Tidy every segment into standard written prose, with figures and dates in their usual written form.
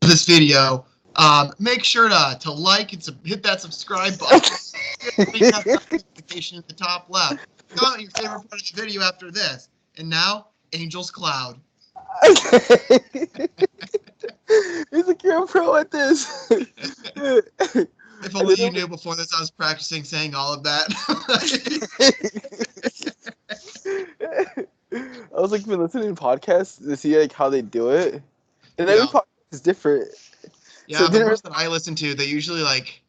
this video, make sure to like and hit that subscribe button. Hit that notification at the top left. Comment your favorite part of the video after this. And now, Angel's Cloud. He's like, you're a pro at this. If only you knew before this, I was practicing saying all of that. I was like, been listening to podcasts to see like how they do it, and every podcast is different. Yeah, so the ones that I listen to, they usually like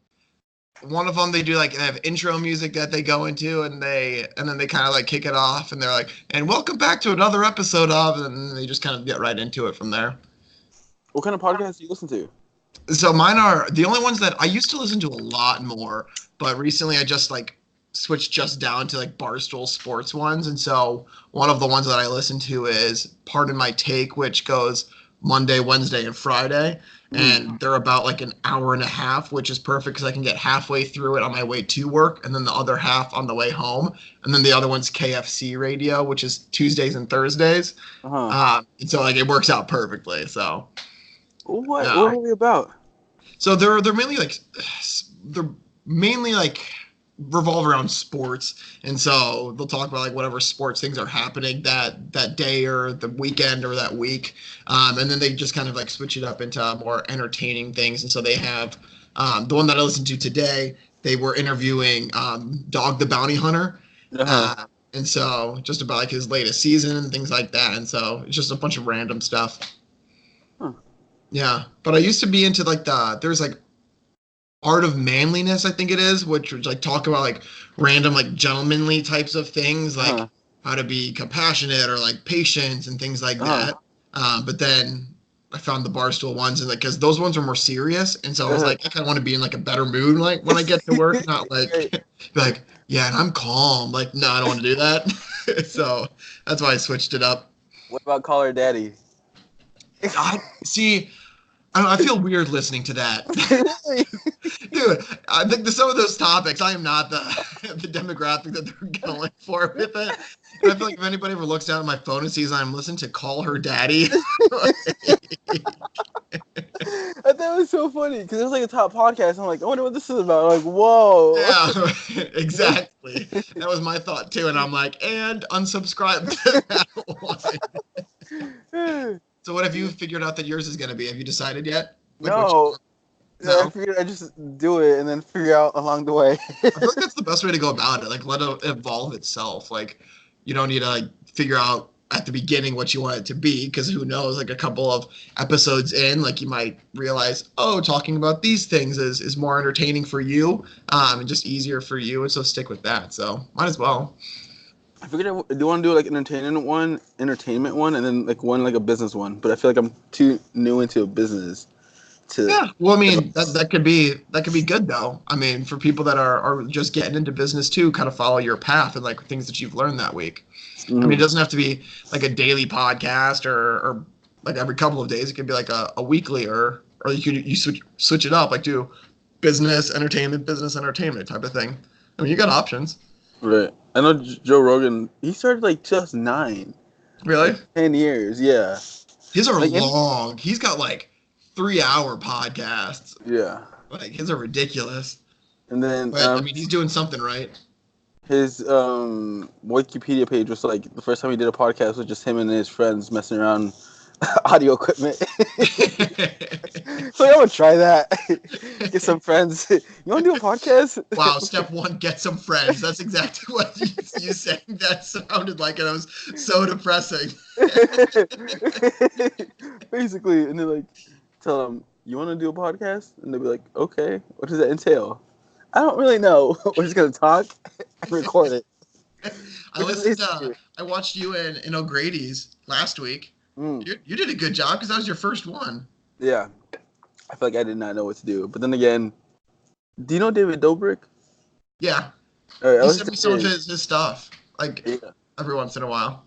one of them. They do like they have intro music that they go into, and then they kind of like kick it off, and they're like, "And welcome back to another episode of," and then they just kind of get right into it from there. What kind of podcasts do you listen to? So mine are the only ones that I used to listen to a lot more, but recently I just like switched just down to like Barstool Sports ones. And so one of the ones that I listen to is Pardon My Take, which goes Monday, Wednesday, and Friday. And they're about like an hour and a half, which is perfect because I can get halfway through it on my way to work and then the other half on the way home. And then the other one's KFC Radio, which is Tuesdays and Thursdays. And so like it works out perfectly. So what are they about? So they're mainly like revolve around sports, and so they'll talk about like whatever sports things are happening that day or the weekend or that week, and then they just kind of like switch it up into more entertaining things. And so they have the one that I listened to today. They were interviewing Dog the Bounty Hunter, and so just about like his latest season and things like that. And so it's just a bunch of random stuff. Yeah, but I used to be into like there's like Art of Manliness, I think it is, which would like talk about like random like gentlemanly types of things, like how to be compassionate or like patience and things like that. But then I found the Barstool ones, and like because those ones are more serious, and so I was like, I kind of want to be in like a better mood like when I get to work, not like be like, yeah, and I'm calm. Like, no, I don't want to do that. So that's why I switched it up. What about Call Her Daddy? I feel weird listening to that. Dude, I think some of those topics, I am not the demographic that they're going for with it. And I feel like if anybody ever looks down at my phone and sees I'm listening to Call Her Daddy. I thought it was so funny because it was like a top podcast. I'm like, I wonder what this is about. I'm like, whoa. Yeah, exactly. That was my thought too. And I'm like, and unsubscribe to that one. So what have you figured out that yours is going to be? Have you decided yet? Like no. I figured I'd just do it and then figure out along the way. I feel like that's the best way to go about it. Like, let it evolve itself. Like, you don't need to like figure out at the beginning what you want it to be, because who knows, like a couple of episodes in, like you might realize, oh, talking about these things is more entertaining for you and just easier for you. And so stick with that. So might as well. I figured I do want to do like an entertainment one, and then like one like a business one. But I feel like I'm too new into a business to. Yeah, well, I mean that could be good though. I mean, for people that are just getting into business too, kind of follow your path and like things that you've learned that week. I mean, it doesn't have to be like a daily podcast or like every couple of days. It could be like a weekly or you switch it up, like do business entertainment type of thing. I mean, you got options. Right. I know Joe Rogan, he started like 2009. Really? Like 10 years, yeah. His are like, long. He's got like 3-hour podcasts. Yeah. Like his are ridiculous. And then but, I mean, he's doing something right. His Wikipedia page was like the first time he did a podcast was just him and his friends messing around audio equipment. So I'm gonna try that. Get some friends. You want to do a podcast? Wow, step one, get some friends. That's exactly what you saying that sounded like, and it was so depressing. Basically, and they're like, tell them, you want to do a podcast? And they'll be like, okay. What does that entail? I don't really know. We're just gonna talk and record it. I watched you in O'Grady's last week. You did a good job because that was your first one. Yeah. I feel like I did not know what to do. But then again, do you know David Dobrik? Yeah. Right, he sent me some of his stuff, like every once in a while.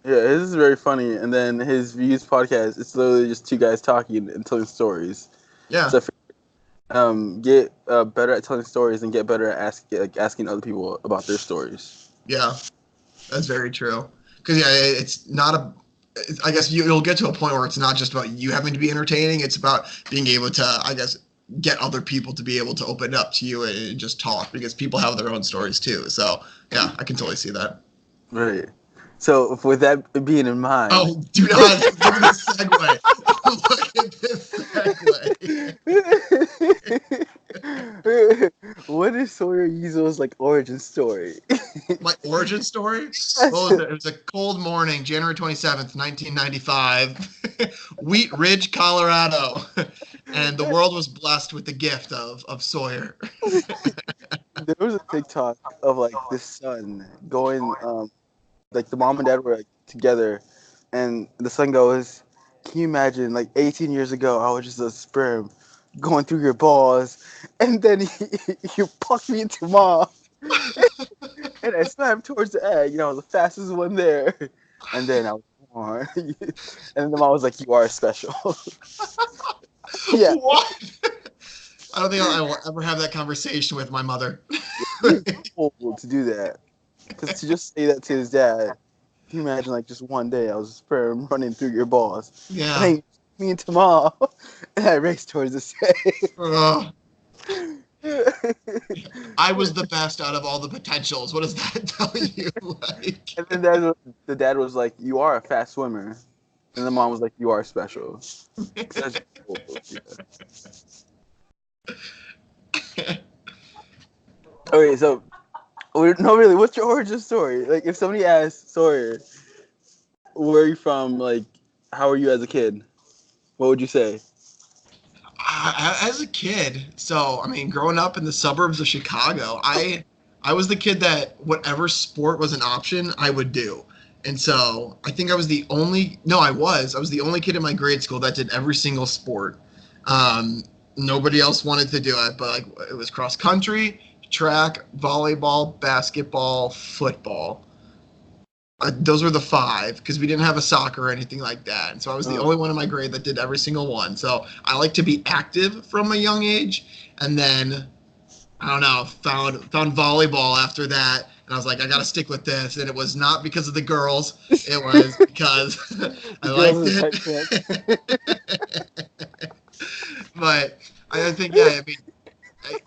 Yeah, his is very funny. And then his Views podcast, it's literally just two guys talking and telling stories. Yeah. So get better at telling stories and get better at asking other people about their stories. Yeah, that's very true. Because, yeah, it's not I guess you'll get to a point where it's not just about you having to be entertaining. It's about being able to, I guess, get other people to be able to open up to you and just talk, because people have their own stories too. So yeah, I can totally see that. Right. So with that being in mind, Oh, do not look at this segue. Look at this segue. what is Sawyer Yeazel's like origin story? My origin story? Well, it was a cold morning, January 27th, 1995, Wheat Ridge, Colorado. And the world was blessed with the gift of Sawyer. There was a TikTok of like this son going, like the mom and dad were like together, and the son goes, "Can you imagine? Like 18 years ago, I was just a sperm going through your balls, and then you plucked me into mom, and I swam towards the egg, and I was the fastest one there, and then I was born." And then the mom was like, "You are special." Yeah. What? I don't think I will ever have that conversation with my mother. Old to do that, because to just say that to his dad. Can you imagine, like, just one day I was a sperm running through your balls? Yeah. And then me and Tamal, and I raced towards the stage. I was the best out of all the potentials. What does that tell you? Like? And then the dad was like, "You are a fast swimmer." And the mom was like, "You are special." Okay, so, no, really, what's your origin story? Like, if somebody asks, Sawyer, where are you from? Like, how are you as a kid? What would you say? As a kid, so I mean, growing up in the suburbs of Chicago, I was the kid that whatever sport was an option, I would do. And so I think I was the only no, I was the only kid in my grade school that did every single sport. Nobody else wanted to do it, but like it was cross country, track, volleyball, basketball, football. Those were the five, because we didn't have a soccer or anything like that. And so I was the only one in my grade that did every single one. So I like to be active from a young age. And then I don't know, found volleyball after that. And I was like, I got to stick with this. And it was not because of the girls. It was because I liked it. But I think, yeah, I mean,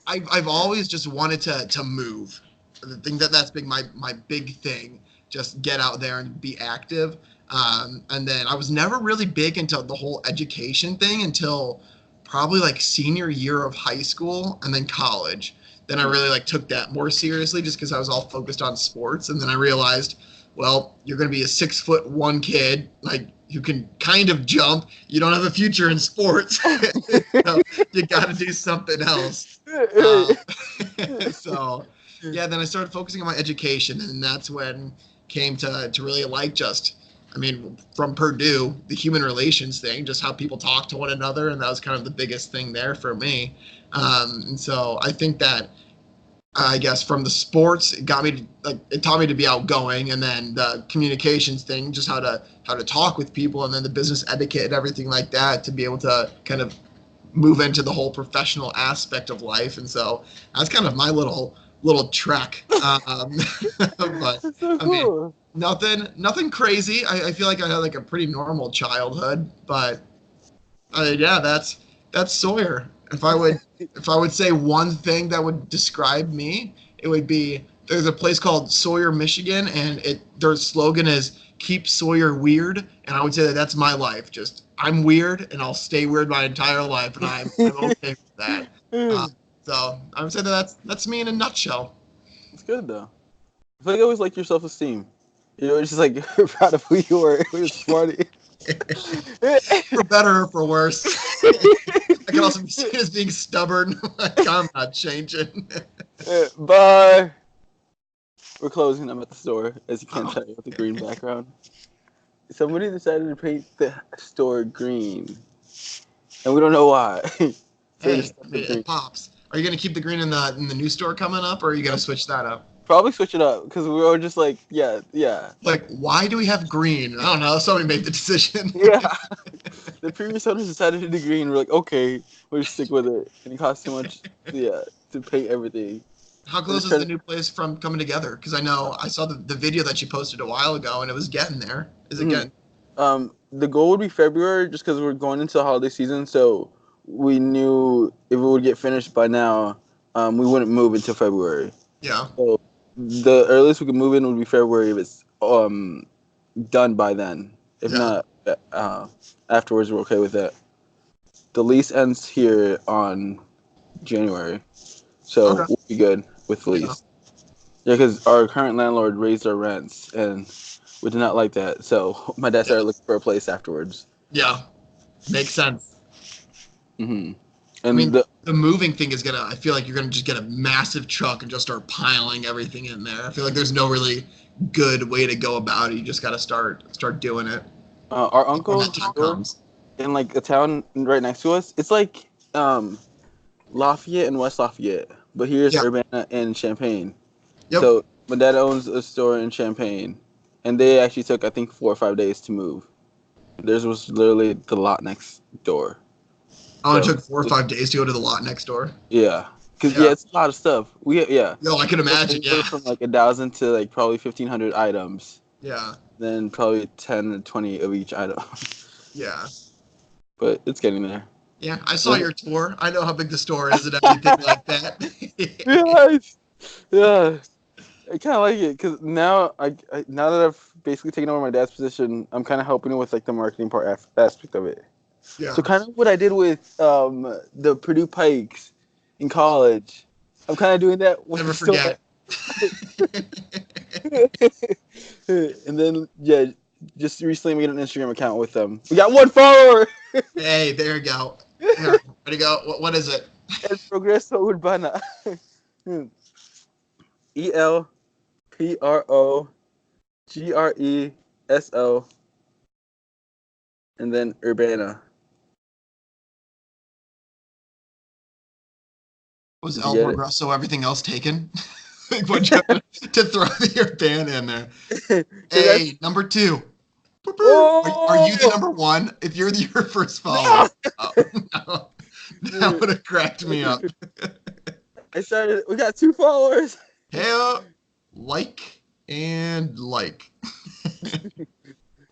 I've always just wanted to move. I think that's been my big thing. Just get out there and be active. And then I was never really big into the whole education thing until probably like senior year of high school and then college. Then I really like took that more seriously, just because I was all focused on sports. And then I realized, well, you're going to be a 6'1" kid, like you can kind of jump. You don't have a future in sports. So you got to do something else. So yeah, then I started focusing on my education, and that's when came to really like just, I mean, from Purdue, the human relations thing, just how people talk to one another, and that was kind of the biggest thing there for me. And so I think that, I guess, from the sports, it got me like it taught me to be outgoing, and then the communications thing, just how to talk with people, and then the business etiquette and everything like that, to be able to kind of move into the whole professional aspect of life. And so that's kind of my little trek. But So I mean, cool. nothing crazy. I feel like I had like a pretty normal childhood, but yeah, that's Sawyer. If I would say one thing that would describe me, it would be, there's a place called Sawyer, Michigan, and their slogan is "Keep Sawyer Weird," and I would say that that's my life. Just I'm weird, and I'll stay weird my entire life, and I'm okay with that. So I would say that's me in a nutshell. It's good though. I feel like you always like your self-esteem. You know, it's just like proud of who you were. It was funny. For better or for worse. I can also be seen as being stubborn. Like, I'm not changing. Bye. We're closing. I'm at the store, as you can tell with the green background. Somebody decided to paint the store green, and we don't know why. Hey, it pops. Are you gonna keep the green in the new store coming up, or are you gonna switch that up? Probably switch it up, because we were just like, yeah. Like, why do we have green? I don't know. Somebody made the decision. Yeah. The previous owners decided to do green. We're like, okay, we'll just stick with it. And it costs too much, to paint everything. How close is the new place from coming together? Because I know I saw the video that you posted a while ago, and it was getting there. Is it getting? The goal would be February, just because we're going into the holiday season. So we knew if it would get finished by now, we wouldn't move until February. Yeah. So the earliest we could move in would be February if it's done by then. If Yeah. not, afterwards we're okay with that. The lease ends here on January, so Okay. we'll be good with the Yeah. lease. Yeah, because our current landlord raised our rents, and we did not like that. So my dad Yeah. started looking for a place afterwards. Yeah. Makes sense. Hmm I And mean, the moving thing is gonna. I feel like you're gonna just get a massive truck and just start piling everything in there. I feel like there's no really good way to go about it. You just gotta start doing it our when that uncle's time store comes. in like a town right next to us. It's like Lafayette and West Lafayette, but here's Yeah. Urbana and Champaign. Yep. So my dad owns a store in Champaign, and they actually took I think 4 or 5 days to move. Theirs was literally the lot next door. Oh, it So took 4 or 5 days to go to the lot next door. yeah, cause Yeah. it's a lot of stuff. Yeah, Yo, I can imagine. Yeah. anywhere from like 1,000 to like probably 1,500 items. Yeah. Then probably 10 to 20 of each item. Yeah. But it's getting there. Yeah. I saw your tour. I know how big the store is and everything like that. Yes. Yeah. I kind of like it because now now that I've basically taken over my dad's position, I'm kind of helping him with like the marketing part aspect of it. Yeah. So kind of what I did with the Purdue Pikes in college, I'm kind of doing that with Never the store. forget. And then yeah, just recently made an Instagram account with them. We got 1 follower. Hey, there you go. Here, ready to go. What is it? El Progreso Urbana. ELPROGRESO and then Urbana. Was Did you El get it? Progreso everything else taken? Like, what'd you have to throw your band in there? Hey, number two. Are you the Oh number one? If you're your first follower, no! oh, no, that would have cracked me up. I started. We got 2 followers. Hey, like and like.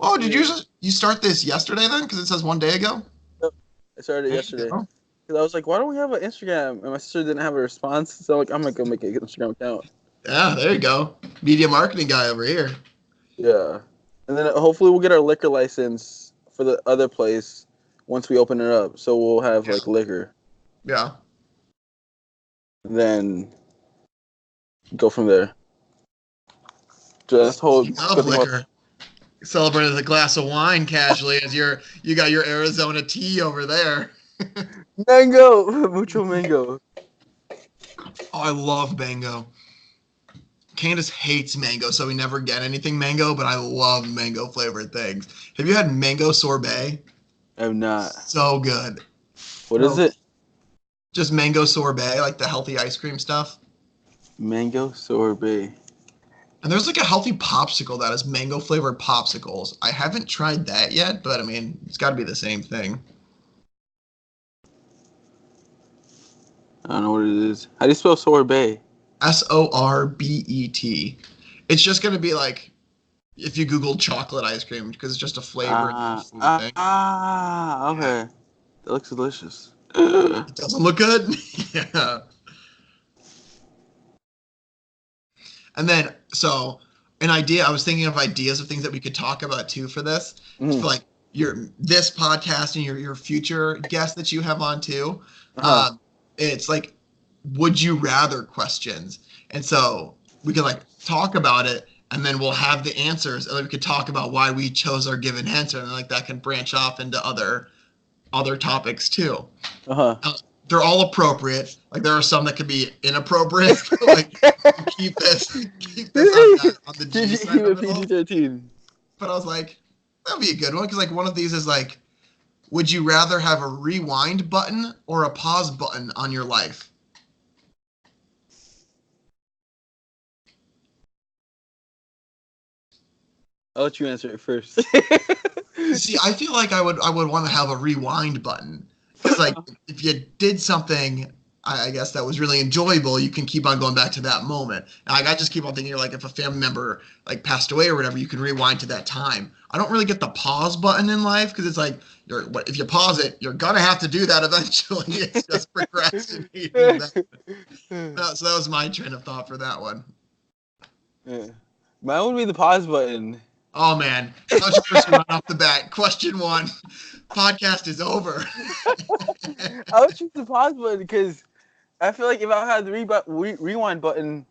Oh, did you start this yesterday then? Because it says 1 day ago. I started it There you yesterday go. because I was like, "Why don't we have an Instagram?" And my sister didn't have a response, so like, I'm gonna go make an Instagram account. Yeah, there you go. Media marketing guy over here. Yeah, and then hopefully we'll get our liquor license for the other place once we open it up. So we'll have Yeah. like liquor. Yeah. Then go from there. Just hold. Speaking of liquor, celebrated a glass of wine casually as you got your Arizona tea over there. Mango, mucho mango. Oh, I love mango. Candace hates mango, so we never get anything mango, but I love mango flavored things. Have you had mango sorbet? I'm not. So good. What is No. it? Just mango sorbet, like the healthy ice cream stuff. Mango sorbet. And there's like a healthy popsicle that is mango flavored popsicles. I haven't tried that yet, but I mean, it's got to be the same thing. I don't know what it is. How do you spell sorbet? Sorbet. It's just going to be like if you Google chocolate ice cream because it's just a flavor and food thing. Okay. That looks delicious. It doesn't look good. Yeah. And then, so an idea, I was thinking of ideas of things that we could talk about too for this. Mhm. For like this podcast and your future guests that you have on too. Uh-huh. It's like, would you rather questions. And so we could like talk about it and then we'll have the answers and then we could talk about why we chose our given answer and like that can branch off into other topics too. Uh-huh. They're all appropriate. Like there are some that could be inappropriate. Like keep this on the G side Keep it of it all. PG-13. But I was like, that'd be a good one because like one of these is like, would you rather have a rewind button or a pause button on your life? I'll let you answer it first. See, I feel like I would want to have a rewind button because like if you did something I guess that was really enjoyable, you can keep on going back to that moment. And I just keep on thinking, like, if a family member like passed away or whatever, you can rewind to that time. I don't really get the pause button in life because it's like, if you pause it, you're gonna have to do that eventually. It's just procrastinating that. So that was my train of thought for that one. Yeah. Mine would be the pause button. Oh man, controversy right off the bat. Question one: podcast is over. I would choose the pause button because I feel like if I had the rewind button,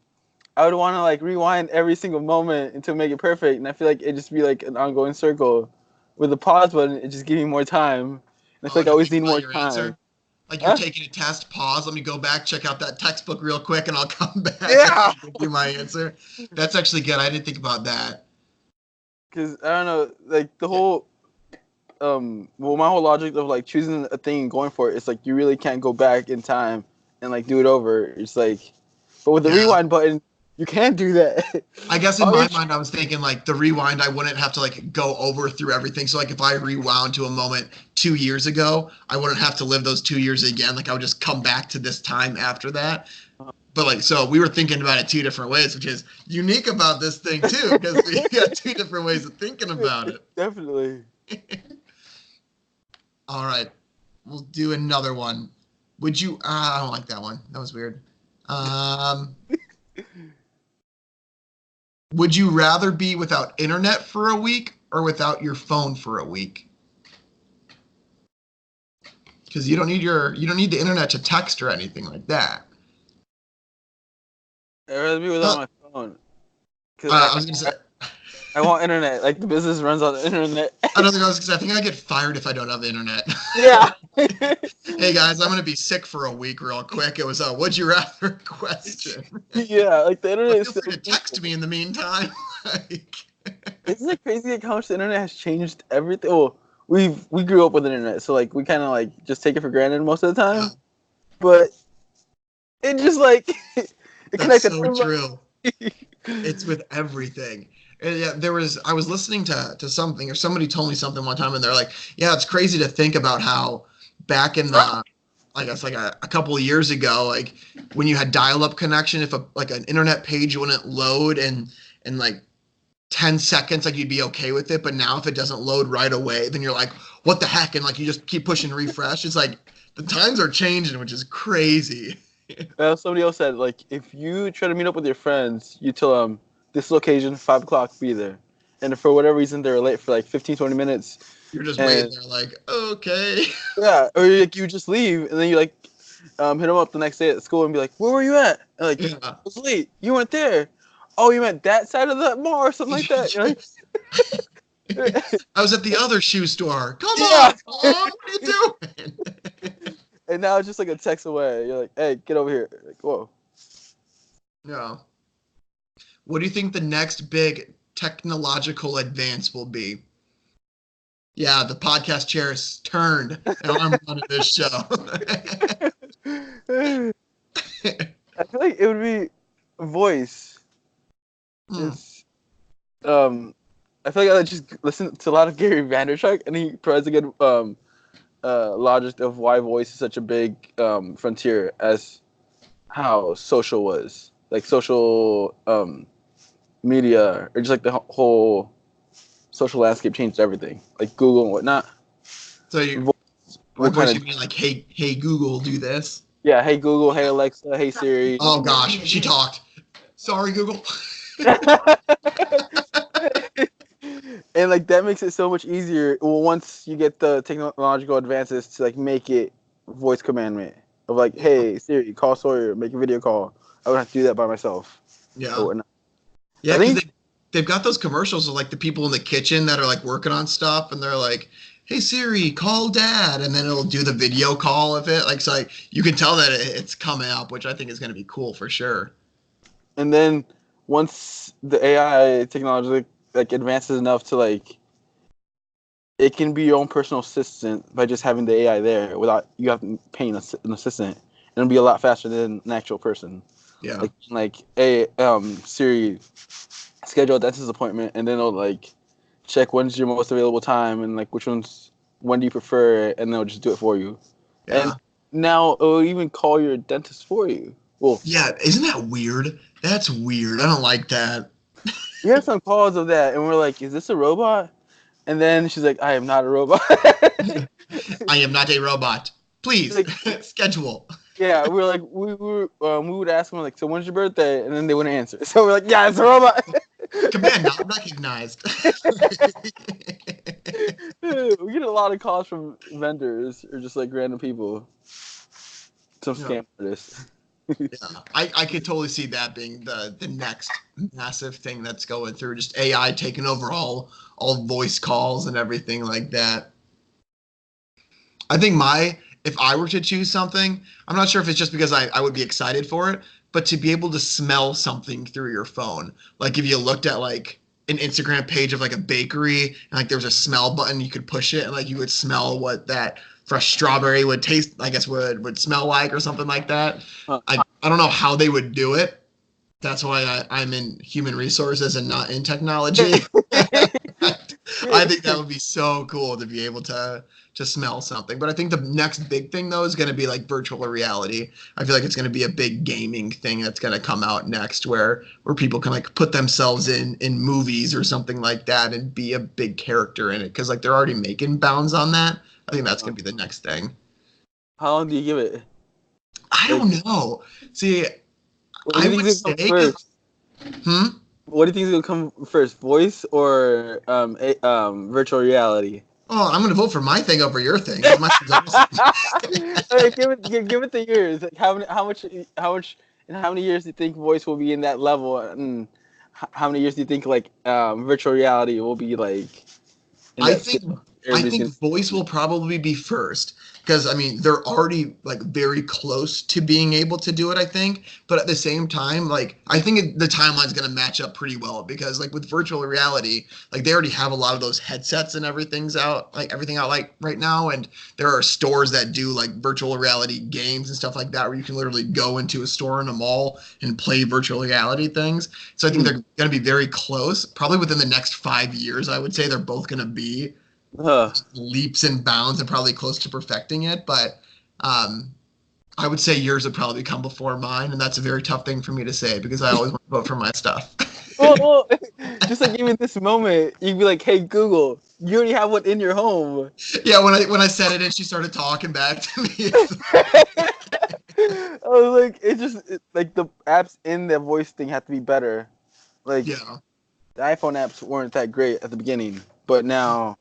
I would want to like rewind every single moment until make it perfect, and I feel like it'd just be like an ongoing circle. With the pause button, it just give me more time, and I feel Oh, like I to always think need about more your time. answer. Like you're Huh? taking a test, pause, let me go back, check out that textbook real quick, and I'll come back Yeah. and give you my answer. That's actually good. I didn't think about that. Because I don't know, like the whole well, my whole logic of like choosing a thing and going for it, it's like you really can't go back in time and like do it over. It's like, but with the Yeah. rewind button, you can't do that. I guess in All my you're mind, I was thinking like the rewind, I wouldn't have to like go over through everything. So like if I rewound to a moment 2 years ago, I wouldn't have to live those 2 years again. Like I would just come back to this time after that. But like, so we were thinking about it two different ways, which is unique about this thing too, because we got two different ways of thinking about it. definitely. All right, we'll do another one. Would you? I don't like that one. That was weird. Um, would you rather be without internet for a week or without your phone for a week? Because you don't need the internet to text or anything like that. I'd rather be without Uh, my phone because I, I was gonna say. I want internet. Like the business runs on the internet. I don't think I was. Because I think I get fired if I don't have the internet. Yeah. Hey guys, I'm gonna be sick for a week real quick. It was a would you rather question. Yeah, like the internet But is feel so free to text useful. me in the meantime. Like, Isn't it crazy like how much the internet has changed everything? Well, we grew up with the internet, so like we kind of like just take it for granted most of the yeah, time. But it just like it that's connected so everybody. true. It's with everything. And yeah, I was listening to something or somebody told me something one time and they're like, yeah, it's crazy to think about how back in the I guess like a couple of years ago, like when you had dial-up connection, if like an internet page wouldn't load in like 10 seconds, like you'd be okay with it. But now if it doesn't load right away, then you're like, what the heck? And like you just keep pushing refresh. It's like the times are changing, which is crazy. Somebody else said like if you try to meet up with your friends, you tell them this location 5 o'clock, be there, and if for whatever reason they're late for like 15, 20 minutes, You're just waiting and there like, okay. yeah, or like you just leave and then you like hit them up the next day at school and be like, where were you at? And like, I Yeah. was late. You weren't there. Oh, you meant that side of the mall or something like that. You're like, I was at the other shoe store. Come yeah. on, Tom. What are you doing? And now it's just like a text away. You're like, hey, get over here. Like, whoa. No. What do you think the next big technological advance will be? Yeah, the podcast chair is turned, and I'm running this show. I feel like it would be voice. Hmm. Just I feel like I just listen to a lot of Gary Vaynerchuk, and he provides a good logic of why voice is such a big frontier as how social was, like social media, or just like the whole social landscape changed everything, like Google and whatnot. So you, by What kind voice, of you mean like, hey, Google, do this? yeah? Hey Google, hey Alexa, hey Siri. Oh gosh, she talked. Sorry, Google. And like that makes it so much easier. Well, once you get the technological advances to like make it voice commandment of like, hey Siri, call Sawyer, make a video call. I would have to do that by myself or Yeah. whatnot. Yeah, I because think they've got those commercials of like the people in the kitchen that are like working on stuff, and they're like, "Hey Siri, call Dad," and then it'll do the video call of it. Like, so like, you can tell that it's coming up, which I think is going to be cool for sure. and then once the AI technology like advances enough to like it can be your own personal assistant by just having the AI there without you having paying an assistant. And it'll be a lot faster than an actual person. Yeah, Like hey Siri, schedule a dentist appointment, and then it'll like check when's your most available time and like which ones when do you prefer it, and they'll just do it for you. And yeah. now it'll even call your dentist for you. Well, Yeah, isn't that weird? That's weird. I don't like that. we had some calls of that, and we're like, "Is this a robot?" And then she's like, "I am not a robot." I am not a robot. Please Like, schedule. yeah, we're like, we would ask them like, "So when's your birthday?" And then they wouldn't answer. So we're like, "Yeah, it's a robot." Command not recognized. We get a lot of calls from vendors or just like random people. Some scam artists. Yeah, I could totally see that being the next massive thing that's going through, just AI taking over all voice calls and everything like that. I think if I were to choose something, I'm not sure if it's just because I would be excited for it, but to be able to smell something through your phone. Like if you looked at like an Instagram page of like a bakery and like there was a smell button, you could push it and like you would smell what that fresh strawberry would taste, I guess would smell like or something like that. I don't know how they would do it. That's why I'm in human resources and not in technology. I think that would be so cool to be able to smell something. But I think the next big thing though is going to be like virtual reality. I feel like it's going to be a big gaming thing that's going to come out next, where people can like put themselves in movies or something like that and be a big character in it, because like they're already making bounds on that. I think that's going to be the next thing. How long do you give it? I don't know. See, I would say first? Hmm? What do you think is gonna come first, voice or virtual reality? Oh, I'm gonna vote for my thing over your thing. My Hey, give it the years. Like how much, in how many years do you think voice will be in that level, and how many years do you think like virtual reality will be like? I think voice will probably be first, because I mean they're already like very close to being able to do it, I think, but at the same time, like I think the timeline's going to match up pretty well, because like with virtual reality, like they already have a lot of those headsets and everything out like right now, and there are stores that do like virtual reality games and stuff like that, where you can literally go into a store in a mall and play virtual reality things. So I think they're going to be very close, probably within the next 5 years. I would say they're both going to be leaps and bounds and probably close to perfecting it. But I would say yours would probably come before mine, and that's a very tough thing for me to say because I always want to vote for my stuff. well, just like even this moment, you'd be like, "Hey Google, you already have one in your home." Yeah, when I said it and she started talking back to me. I was like, like the apps in the voice thing have to be better. Like, yeah, the iPhone apps weren't that great at the beginning, but now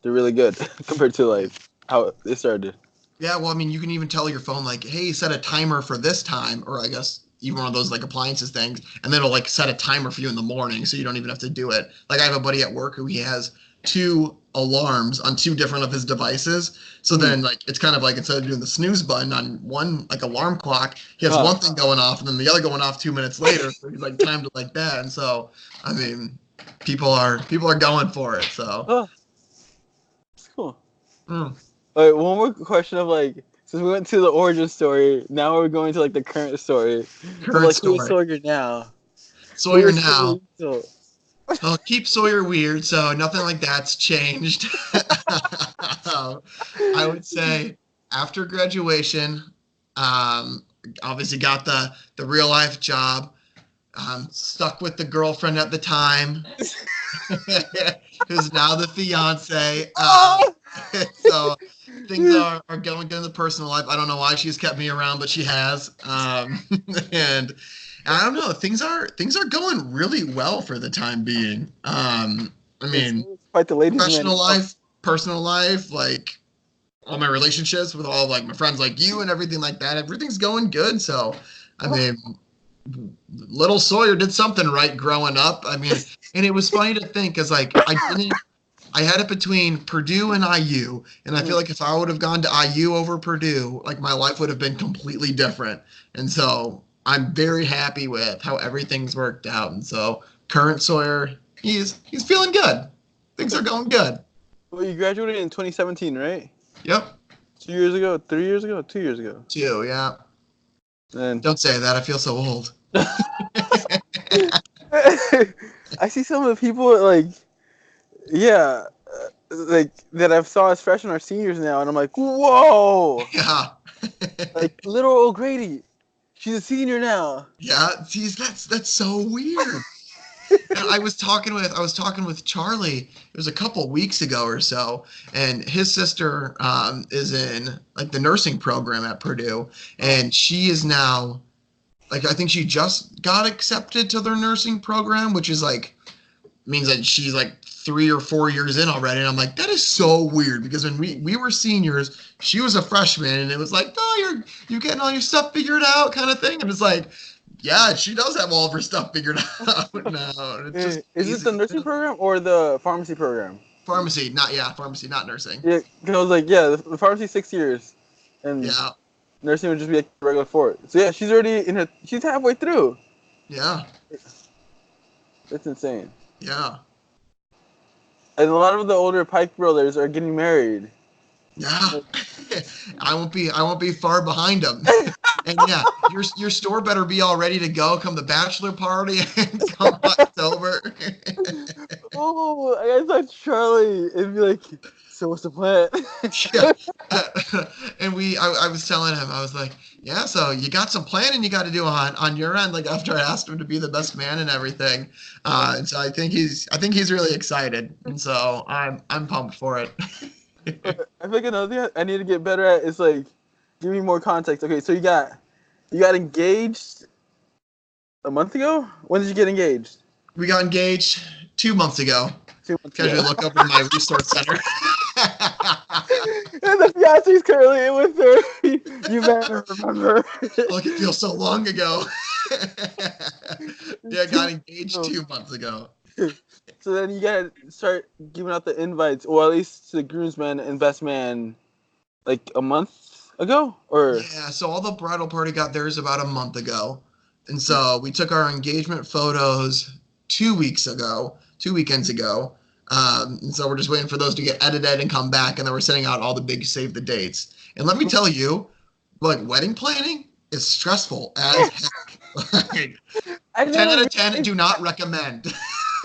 they're really good compared to like how it started. yeah. Well, I mean, you can even tell your phone like, "Hey, set a timer for this time," or I guess even one of those like appliances things, and then it'll like set a timer for you in the morning, so you don't even have to do it. Like I have a buddy at work who he has 2 alarms on 2 different of his devices. So then like it's kind of like, instead of doing the snooze button on one like alarm clock, he has one thing going off and then the other going off 2 minutes later. So he's like timed it like that. And so I mean, people are going for it. So it's cool. All right, one more question of like, since we went to the origin story, now we're going to like the current story. Current story. Who's Sawyer now? Sawyer now. I'll keep Sawyer weird, so nothing like that's changed. I would say after graduation, obviously got the real life job. Stuck with the girlfriend at the time, who's now the fiance. So things are going good in the personal life. I don't know why she's kept me around, but she has. And I don't know. Things are going really well for the time being. I mean, quite the ladies' professional life, personal life, like all my relationships with all like my friends, like you, and everything like that. Everything's going good. So, I mean, little Sawyer did something right growing up. I mean, and it was funny to think, because like I had it between Purdue and IU, and I feel like if I would have gone to IU over Purdue, like my life would have been completely different. And so I'm very happy with how everything's worked out. And so current Sawyer, he's feeling good. Things are going good. Well, you graduated in 2017, right? Yep. 2 years ago, 3 years ago, 2 years ago. 2, yeah. And don't say that. I feel so old. I see some of the people like, like that I've saw as freshmen are seniors now, and I'm like, whoa. Yeah. Like little old Grady, she's a senior now. Yeah, see, that's so weird. And I was talking with Charlie. It was a couple weeks ago or so, and his sister is in like the nursing program at Purdue, and she is now like I think she just got accepted to their nursing program, which is like means that she's like 3 or 4 years in already. And I'm like, that is so weird because when we were seniors, she was a freshman, and it was like, oh, you're getting all your stuff figured out, kind of thing. And it's like, yeah, she does have all of her stuff figured out now. And it's just Is it the nursing program or the pharmacy program? pharmacy, not nursing. Yeah, because I was like, yeah, the pharmacy 6 years, and Yeah, nursing would just be like regular 4. So yeah, she's already she's halfway through. yeah, That's insane. yeah, And a lot of the older Pike brothers are getting married. yeah. I won't be far behind them. And yeah, your store better be all ready to go come the bachelor party and come October. Oh, I thought Charlie it'd be like, so what's the plan? Yeah. And I was telling him, I was like, yeah, so you got some planning you got to do on your end, like after I asked him to be the best man and everything. And so I think he's really excited, and so I'm pumped for it. I think another thing I need to get better at is like, give me more context. Okay, so you got engaged a month ago? When did you get engaged? We got engaged 2 months ago. 2 months Casually ago. look over my resource center. And the fiance's currently with her. You better remember. Look, it feels so long ago. Yeah, I got engaged 2 months ago. So then you gotta start giving out the invites, or at least to the groomsman and best man, like a month ago, or Yeah, so all the bridal party got theirs about a month ago. And so we took our engagement photos 2 weekends ago. And so we're just waiting for those to get edited and come back, and then we're sending out all the big save the dates. And let me tell you, like wedding planning is stressful as heck. Like, 10 out of 10 do not recommend.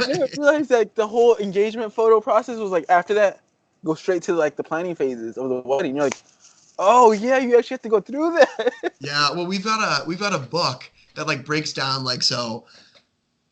I didn't realize that the whole engagement photo process was like after that, go straight to like the planning phases of the wedding. You're like, oh yeah, you actually have to go through that. Yeah, well, we've got a book that like breaks down like so.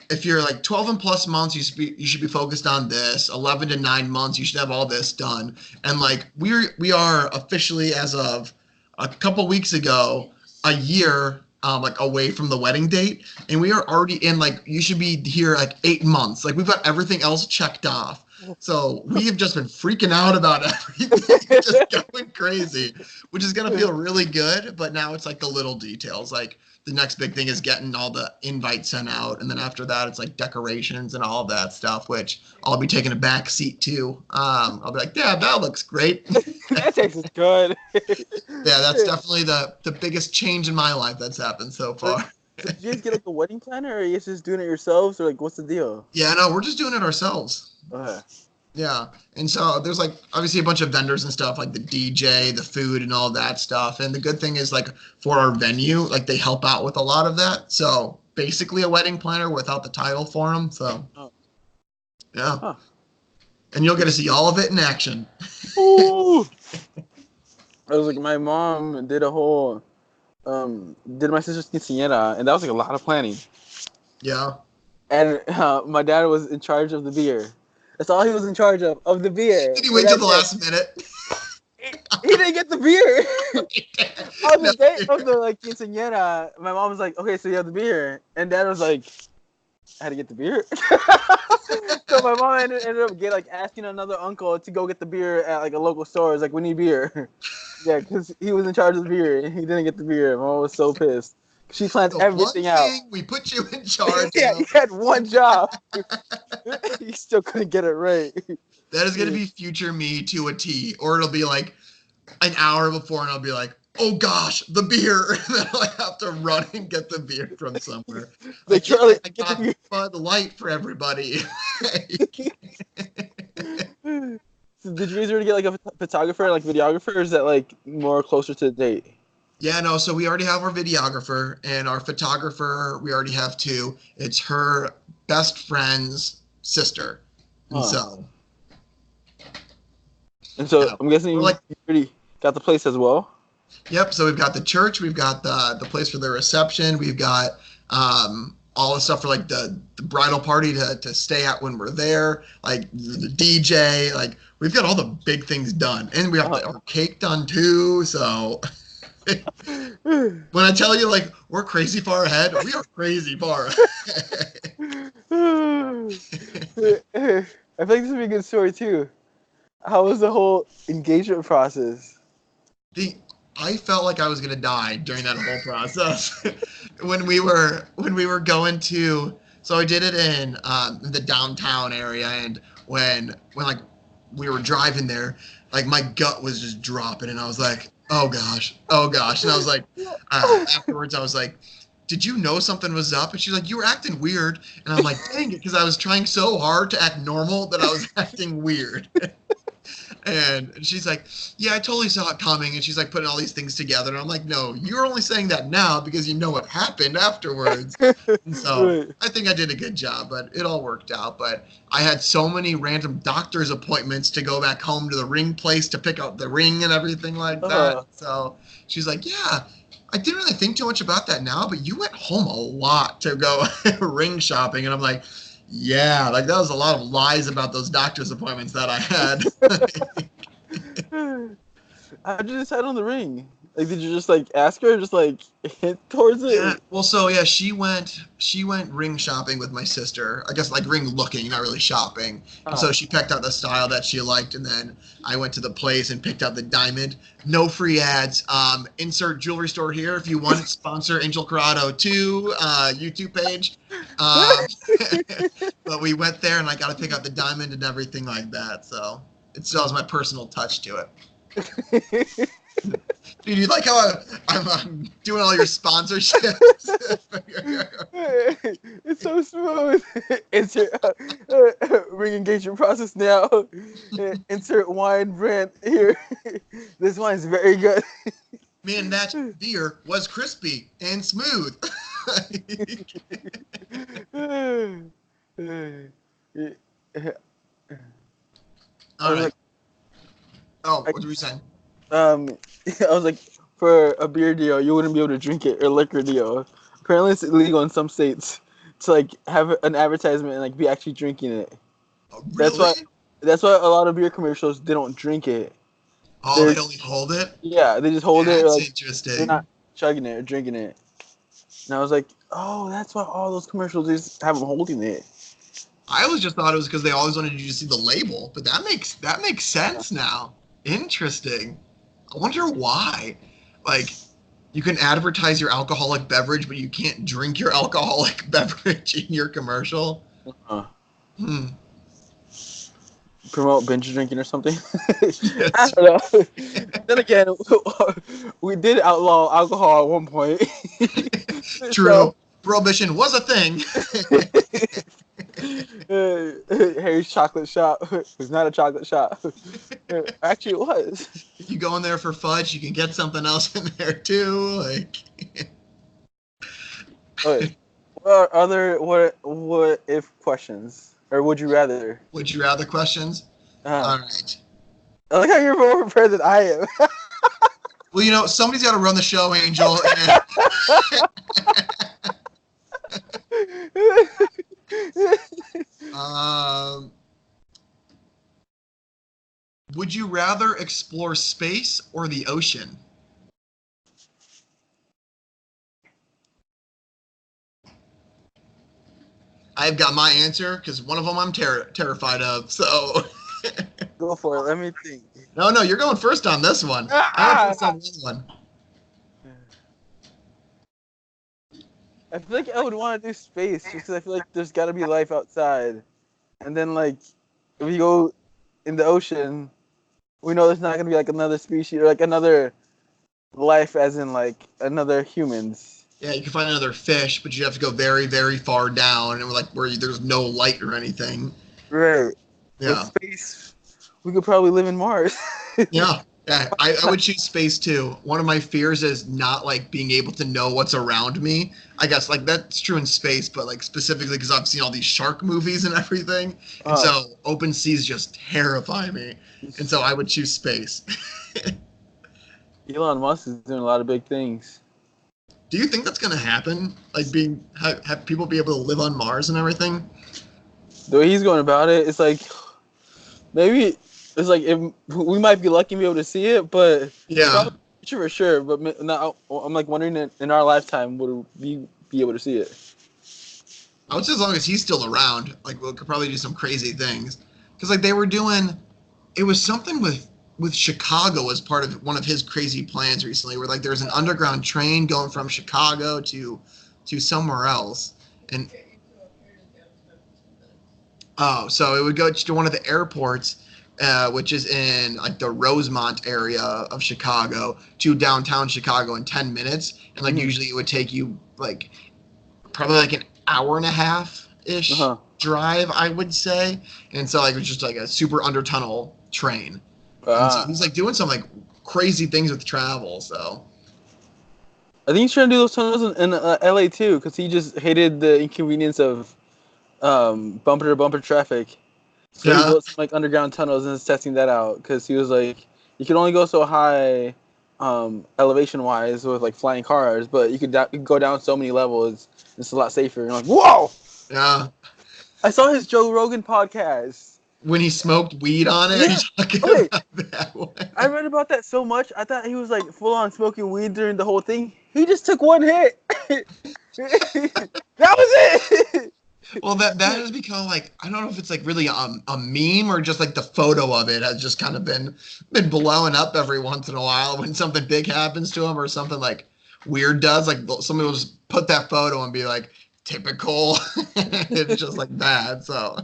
If you're like 12 and plus months, you should be focused on this. 11 to 9 months, you should have all this done. And like we are officially, as of a couple weeks ago, a year like away from the wedding date, and we are already in like you should be here like 8 months. Like we've got everything else checked off. So we have just been freaking out about everything, just going crazy, which is gonna feel really good. But now it's like the little details. Like the next big thing is getting all the invites sent out, and then after that, it's like decorations and all of that stuff, which I'll be taking a back seat to. I'll be like, yeah, that looks great. That tastes good. Yeah, that's definitely the biggest change in my life that's happened so far. So did you guys get like a wedding planner, or are you just doing it yourselves, or like what's the deal? Yeah, no, we're just doing it ourselves. Okay. Yeah. And so there's like obviously a bunch of vendors and stuff like the DJ, the food and all that stuff. And the good thing is like for our venue, like they help out with a lot of that. So basically a wedding planner without the title for them. So yeah. Huh. And you'll get to see all of it in action. Ooh. I was like, my mom did a whole, did my sister's quinceañera, and that was like a lot of planning. Yeah. And my dad was in charge of the beer. That's all he was in charge of the beer. Did he wait till the last minute? He didn't get the beer. On the day of the like quinceañera, my mom was like, "Okay, so you have the beer," and Dad was like, "I had to get the beer." So my mom ended up asking another uncle to go get the beer at like a local store. It's like, "We need beer." Yeah, because he was in charge of the beer and he didn't get the beer. My mom was so pissed. She planned everything out. We put you in charge. Yeah, he had one job. He still couldn't get it right. That is going to be future me to a T. Or it'll be like an hour before and I'll be like, oh gosh, the beer. And then I'll have to run and get the beer from somewhere. Like, Charlie, I got Bud Light for everybody. So did you guys already get like a photographer, like videographer, or is that like more closer to the date? Yeah, no, so we already have our videographer, and our photographer, we already have 2. It's her best friend's sister. And so yeah. I'm guessing you already got the place as well? Yep. So we've got the church, we've got the place for the reception, we've got all the stuff for like the bridal party to stay at when we're there, like the DJ, like we've got all the big things done, and we have our cake done too. So when I tell you like we're crazy far ahead, we are crazy far ahead. I feel like this would be a good story too. How was the whole engagement process? the I felt like I was gonna die during that whole process when we were going to. So I did it in the downtown area, and when like we were driving there, like my gut was just dropping, and I was like, oh gosh, and I was like, afterwards I was like, did you know something was up? And she's like, you were acting weird, and I'm like, dang it, because I was trying so hard to act normal that I was acting weird. And she's like, yeah, I totally saw it coming. And she's like putting all these things together. And I'm like, no, you're only saying that now because you know what happened afterwards. And so Right. I think I did a good job, but it all worked out. But I had so many random doctor's appointments to go back home to the ring place to pick up the ring and everything like that. So she's like, yeah, I didn't really think too much about that now, but you went home a lot to go ring shopping. And I'm like, yeah, like that was a lot of lies about those doctor's appointments that I had. How did you decide on the ring? Like, did you just like ask her, or just like hint towards it? Yeah, well, so yeah, she went ring shopping with my sister. I guess like ring looking, not really shopping. And so she picked out the style that she liked, and then I went to the place and picked out the diamond. No free ads. Insert jewelry store here if you want. Sponsor Angel Corrado 2 YouTube page. But we went there, and I got to pick out the diamond and everything like that. So it still has my personal touch to it. Dude, you like how I'm doing all your sponsorships? It's so smooth. Insert ring engagement process now. Insert wine brand here. This wine is very good. Man, that beer was crispy and smooth. All right. Oh, what were you saying? I was like, for a beer deal, you wouldn't be able to drink it, or liquor deal. Apparently, it's illegal in some states to like have an advertisement and like be actually drinking it. Oh, really? That's why a lot of beer commercials they don't drink it. Oh, they only hold it? Yeah, they just hold it. That's Like, interesting. they're not chugging it or drinking it. And I was like, oh, that's why all those commercials they just have them holding it. I always just thought it was because they always wanted you to see the label, but that makes sense now. Interesting. I wonder why. Like, you can advertise your alcoholic beverage, but you can't drink your alcoholic beverage in your commercial. Promote binge drinking or something. Yes. I don't know. Then again, we did outlaw alcohol at one point. True. So, Prohibition was a thing. Harry's chocolate shop was not a chocolate shop. Actually, it was. You go in there for fudge, you can get something else in there too. Like, What are other what if questions, or would you rather? would you rather questions? All right. I like how you're more prepared than I am. Well, you know, somebody's got to run the show, Angel. Would you rather explore space or the ocean? I've got my answer because one of them I'm terrified of. So Go for it. Let me think. no, you're going first on this one. I went first on this one. I feel like I would want to do space just because I feel like there's got to be life outside. And then, like, if we go in the ocean, we know there's not going to be, like, another species or, like, another life as in, like, another humans. Yeah, you can find another fish, but you have to go very, very far down, and like where there's no light or anything. Right. Yeah. With space, we could probably live in Mars. Yeah. I would choose space too. One of my fears is not like being able to know what's around me. I guess like that's true in space, but like specifically because I've seen all these shark movies and everything, and so open seas just terrify me, and so I would choose space. Elon Musk is doing a lot of big things. Do you think that's gonna happen? Like have people be able to live on Mars and everything? The way he's going about it, it's like maybe it's like if we might be lucky to be able to see it, but Yeah. probably future for sure. But now I'm like wondering in our lifetime would we be able to see it? I would say as long as he's still around, like we could probably do some crazy things. Because like they were doing, it was something with Chicago as part of one of his crazy plans recently, where like there's an underground train going from Chicago to somewhere else, and oh, so it would go to one of the airports, which is in like the Rosemont area of Chicago, to downtown Chicago in 10 minutes, and like usually it would take you like probably like an hour and a half ish drive, I would say. And so like it was just like a super under tunnel train. And so he's like doing some like crazy things with travel. So I think he's trying to do those tunnels in LA too, because he just hated the inconvenience of bumper to bumper traffic. So he built some like underground tunnels and is testing that out because he was like, you can only go so high elevation wise with like flying cars, but you could go down so many levels. It's a lot safer. And I'm like, whoa! Yeah. I saw his Joe Rogan podcast. When he smoked weed on it, he's talking about that one. I read about that so much. I thought he was like full on smoking weed during the whole thing. He just took one hit. That was it. Well, that has become like, I don't know if it's like really a meme or just like the photo of it has just kind of been blowing up every once in a while when something big happens to him or something like weird does. Like somebody will just put that photo and be like, typical. It's just like that. So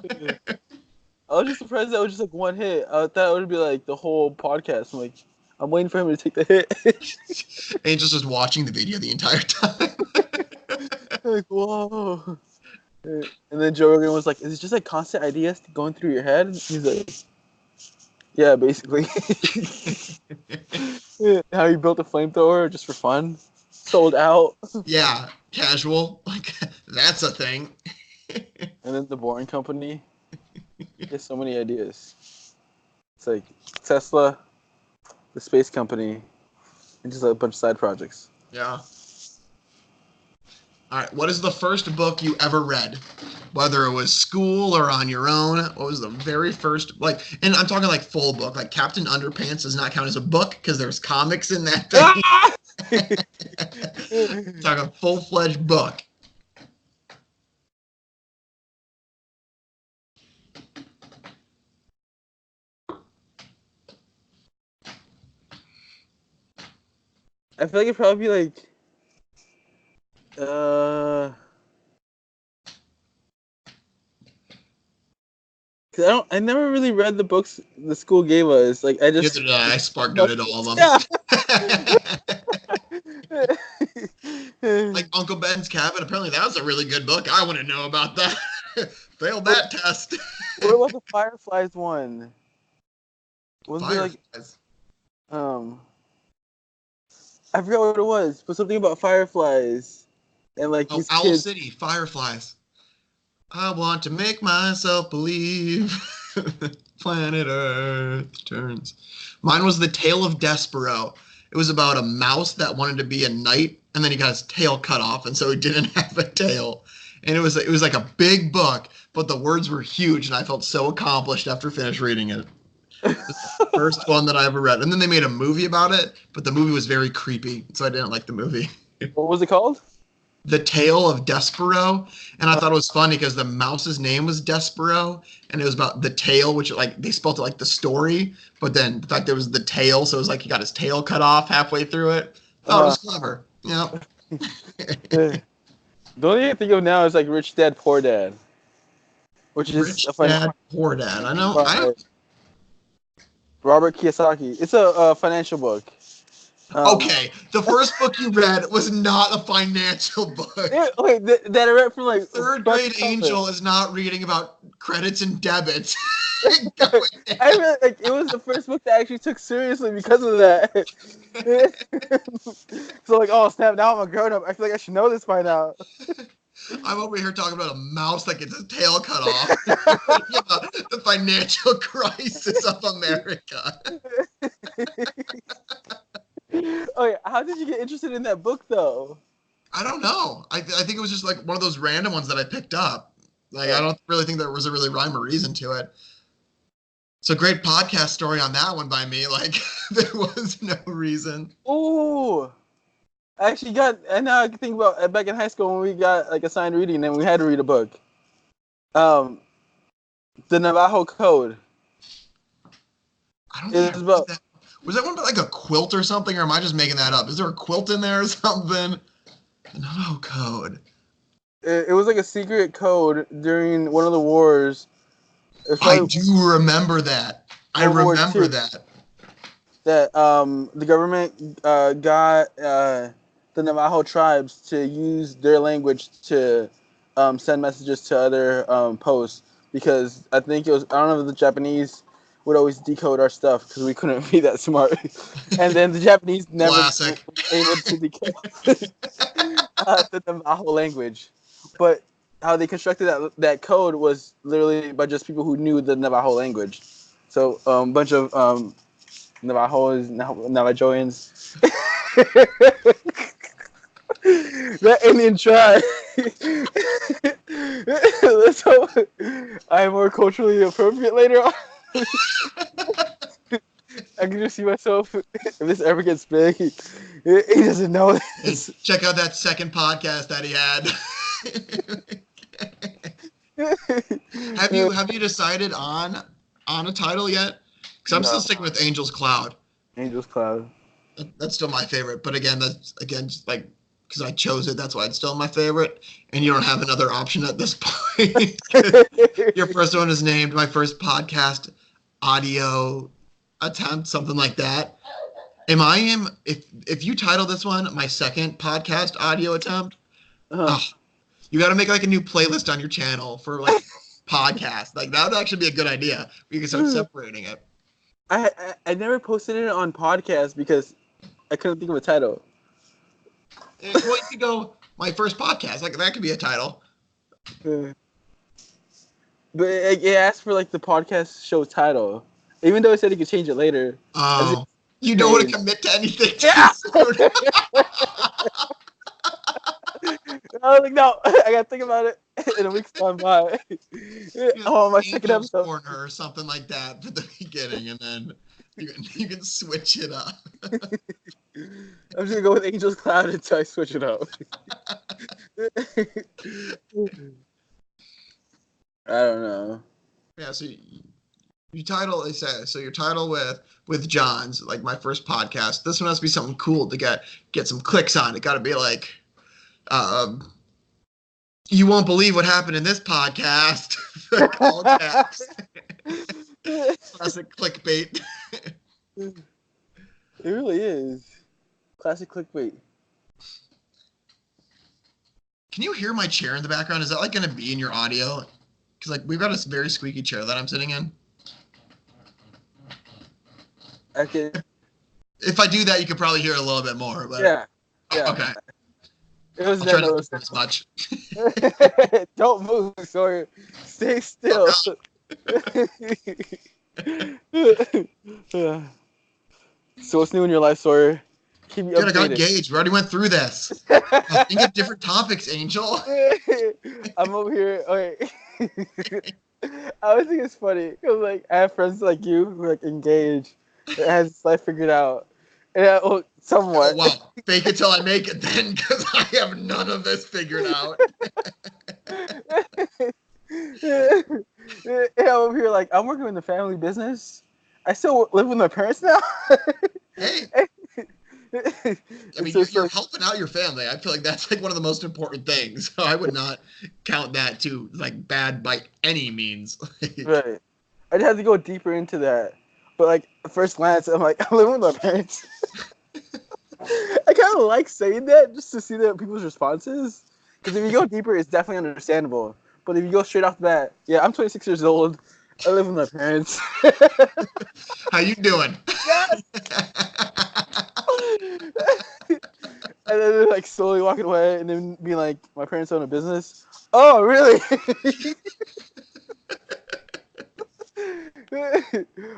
I was just surprised that was just like one hit. I thought it would be like the whole podcast. I'm like, I'm waiting for him to take the hit. Angel's just watching the video the entire time. Like, whoa. And then Joe Rogan was like, is it just like constant ideas going through your head? And he's like, yeah, basically. How he built a flamethrower just for fun. Sold out. Yeah, casual. Like, that's a thing. And then the Boring Company. He has so many ideas. It's like Tesla, the space company, and just like a bunch of side projects. Yeah. All right. What is the first book you ever read? Whether it was school or on your own, what was the very first, like, and I'm talking like full book, like Captain Underpants does not count as a book because there's comics in that thing. Talking full-fledged book. I feel like it'd probably be like, cause I never really read the books the school gave us. Like I just. Neither did I. I sparked noted all of them. Yeah. Like Uncle Ben's Cabin. Apparently, that was a really good book. I want to know about that. Failed that test. What about the Fireflies one? Wasn't there like I forgot what it was, but something about fireflies and like these Owl kids. City, Fireflies. I want to make myself believe planet Earth turns. Mine was The Tale of Despero. It was about a mouse that wanted to be a knight, and then he got his tail cut off, and so he didn't have a tail. And it was like a big book, but the words were huge, and I felt so accomplished after finished reading it. The first one that I ever read. And then they made a movie about it, but the movie was very creepy, so I didn't like the movie. What was it called? The Tale of Despero. And I thought it was funny because the mouse's name was Despero, and it was about the tail, which like they spelled it like the story, but then the fact there was the tail, so it was like he got his tail cut off halfway through it. Oh, it was clever. Yep. The only thing I think of now is like Rich Dad Poor Dad, which is Rich Dad Poor Dad. I know. Robert Kiyosaki. It's a financial book. Okay, the first book you read was not a financial book. Wait, that I read from like third grade Angel is not reading about credits and debits. I read like it was the first book that I actually took seriously because of that. So like, oh snap! Now I'm a grown up. I feel like I should know this by now. I'm over here talking about a mouse that gets his tail cut off. The financial crisis of America. Okay, how did you get interested in that book though? I don't know. I think it was just like one of those random ones that I picked up. Like I don't really think there was a really rhyme or reason to it. It's a great podcast story on that one by me. Like there was no reason. Ooh. I actually got, and now I can think about back in high school when we got like assigned reading and we had to read a book. The Navajo Code. I don't It think I was read about that. Was that one about like a quilt or something, or am I just making that up? Is there a quilt in there or something? No code. it was like a secret code during one of the wars. It's I probably do remember that. I World War remember II. that. That the government got the Navajo tribes to use their language to send messages to other posts because I think it was, I don't know if the Japanese would always decode our stuff because we couldn't be that smart, and then the Japanese never Classic. were able to decode the Navajo language, but how they constructed that code was literally by just people who knew the Navajo language. So a bunch of Navajoans. That Indian tribe. Let's hope I'm more culturally appropriate later on. I can just see myself if this ever gets big. He doesn't know this. Hey, check out that second podcast that he had. Have you decided on a title yet? Because I'm still sticking with Angel's Cloud. Angel's Cloud. That's still my favorite. But again, that's just like because I chose it. That's why it's still my favorite. And you don't have another option at this point. Your first one is named my first podcast audio attempt, something like that. If you title this one my second podcast audio attempt, you got to make like a new playlist on your channel for like podcasts. Like that would actually be a good idea. We can start separating it. I never posted it on podcast because I couldn't think of a title. Well, you could go my first podcast. Like that could be a title. But it asked for like the podcast show title, even though it said you could change it later. Oh, you don't want to commit to anything. Yeah. I was like, no, I gotta think about it in a week's time by. My second episode. Corner or something like that at the beginning, and then you can switch it up. I'm just gonna go with Angel's Cloud until I switch it up. I don't know. Yeah, so you title, they say, so your title with John's, like my first podcast, this one has to be something cool to get some clicks on. It got to be like, you won't believe what happened in this podcast. All caps. Classic clickbait. It really is. Classic clickbait. Can you hear my chair in the background? Is that like going to be in your audio? Because like we've got a very squeaky chair that I'm sitting in. Okay. If I do that, you could probably hear a little bit more. But Yeah. Okay. It was I'll try not to move as much. Don't move, Sawyer. Stay still. So what's new in your life, Sawyer? Keep me updated. Dude, I got engaged. We already went through this. Think of different topics, Angel. I'm over here. Okay. I always think it's funny because like I have friends like you who are like engaged, that has his life figured out, and somewhat. Oh, wow. Fake it till I make it then, because I have none of this figured out. And I'm over here like I'm working in the family business. I still live with my parents now. Hey. I mean, you're helping out your family. I feel like that's like one of the most important things. So I would not count that to like bad by any means. Right. I'd have to go deeper into that. But like at first glance, I'm like, I live with my parents. I kind of like saying that just to see people's responses. Because if you go deeper, it's definitely understandable. But if you go straight off the bat, yeah, I'm 26 years old. I live with my parents. How you doing? Yes. And then they're like slowly walking away and then being like, my parents own a business. Oh, really?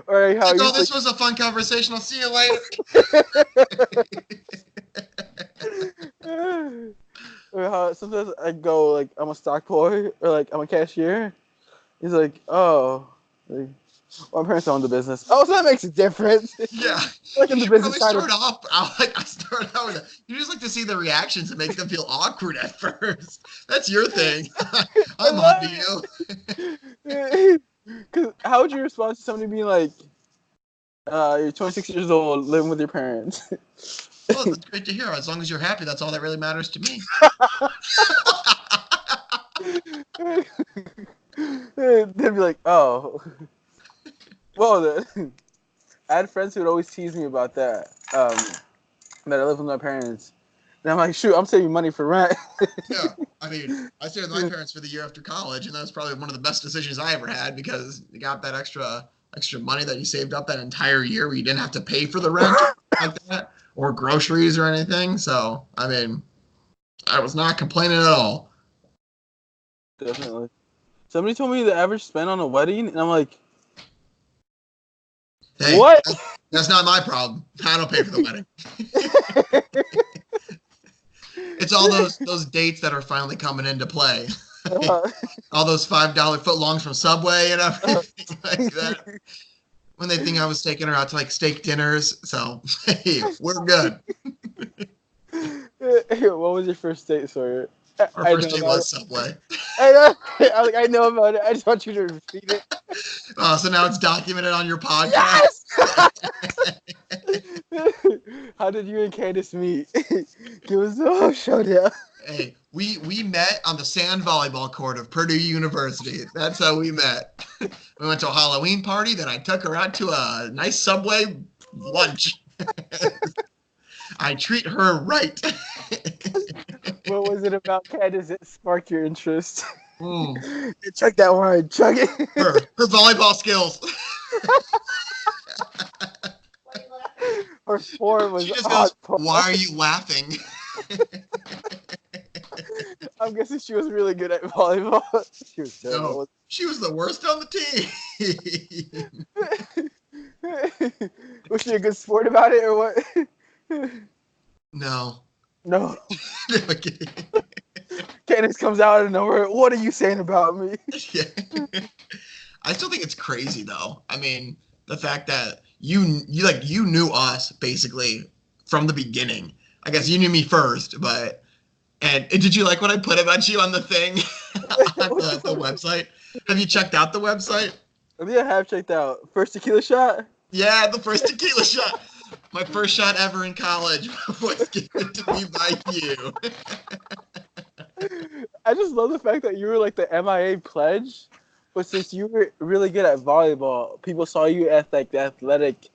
Or how Like, you oh, this was a fun conversation. I'll see you later. Or how sometimes I go like I'm a stock boy or like I'm a cashier. He's like, oh, like, well, my parents own the business. Oh, so that makes a difference. Yeah, Like in you the should business probably side start of off. I start out with that. You just like to see the reactions and make them feel awkward at first. That's your thing. I I'm on to love you. it. Cause how would you respond to somebody being like, you're 26 years old, living with your parents? Well, that's great to hear. As long as you're happy, that's all that really matters to me. They'd be like, oh, well then. I had friends who would always tease me about that. That I live with my parents, and I'm like, shoot, I'm saving money for rent. Yeah, I mean, I stayed with my parents for the year after college, and that was probably one of the best decisions I ever had because you got that extra money that you saved up that entire year where you didn't have to pay for the rent like that or groceries or anything. So, I mean, I was not complaining at all. Definitely. Somebody told me the average spend on a wedding, and I'm like, Hey, what? that's not my problem. I don't pay for the wedding. It's all those dates that are finally coming into play. uh, All those $5 footlongs from Subway and everything like that. When they think I was taking her out to like steak dinners, so hey, we're good. What was your first date, Sawyer? Our I first know date about was it. Subway. I know. I know about it. I just want you to repeat it. So now it's documented on your podcast. Yes. How did you and Candace meet? Give us the whole showdown. Hey, we met on the sand volleyball court of Purdue University. That's how we met. We went to a Halloween party, then I took her out to a nice Subway lunch. I treat her right. What was it about Candace that sparked your interest? Mm. Chug that wine. Chug it. Her volleyball skills. Her form was She just on goes, "Why are you laughing?" I'm guessing she was really good at volleyball. She was terrible. No, she was the worst on the team. Was she a good sport about it or what? No. No. Okay. Candace comes out of nowhere. What are you saying about me? Yeah. I still think it's crazy though. I mean, the fact that you knew us basically from the beginning. I guess you knew me first, but and did you like what I put about you on the thing on the website? Have you checked out the website? Yeah, I have checked out. First tequila shot? Yeah, the first tequila shot. My first shot ever in college was given to me by you. I just love the fact that you were like the MIA pledge, but since you were really good at volleyball, people saw you as like the athletic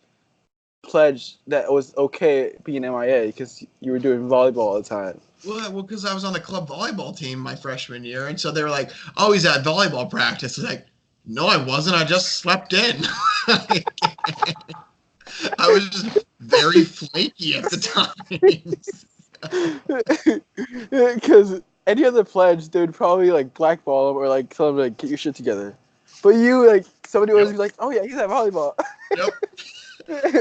pledge that was okay being MIA because you were doing volleyball all the time. Well, because I was on the club volleyball team my freshman year, and so they were like, "Oh, he's at volleyball practice." It's like, no, I wasn't. I just slept in. I was just very flaky at the time. Because any other pledge, they would probably like blackball him or like tell him like get your shit together. But you like somebody would be like, "Oh yeah, he's at volleyball." Yep.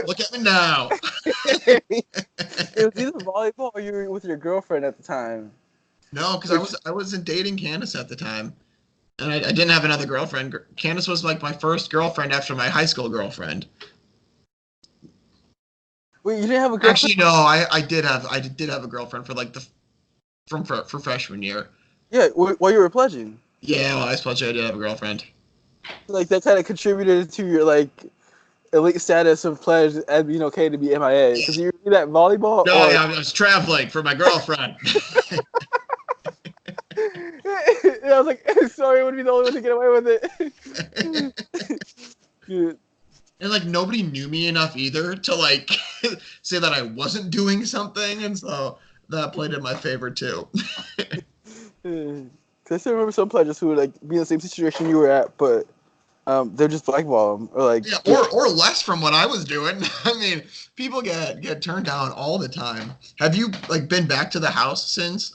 Look at me now. It was either volleyball or you were with your girlfriend at the time. No, because I wasn't dating Candace at the time, and I didn't have another girlfriend. Candace was like my first girlfriend after my high school girlfriend. Wait, you didn't have a girlfriend? Actually, no, I did have a girlfriend for like for freshman year. Yeah, while you were pledging. Yeah, well, I suppose I did have a girlfriend. Like that kind of contributed to your like elite status of pledge and being okay to be MIA because you were at volleyball. No, or... yeah, I was traveling for my girlfriend. I was like, sorry, I would be the only one to get away with it. Dude. And like nobody knew me enough either to like say that I wasn't doing something, and so that played in my favor too. I still remember some pledges who would like be in the same situation you were at, but they're just blackball them or like or less from what I was doing. I mean, people get turned down all the time. Have you like been back to the house since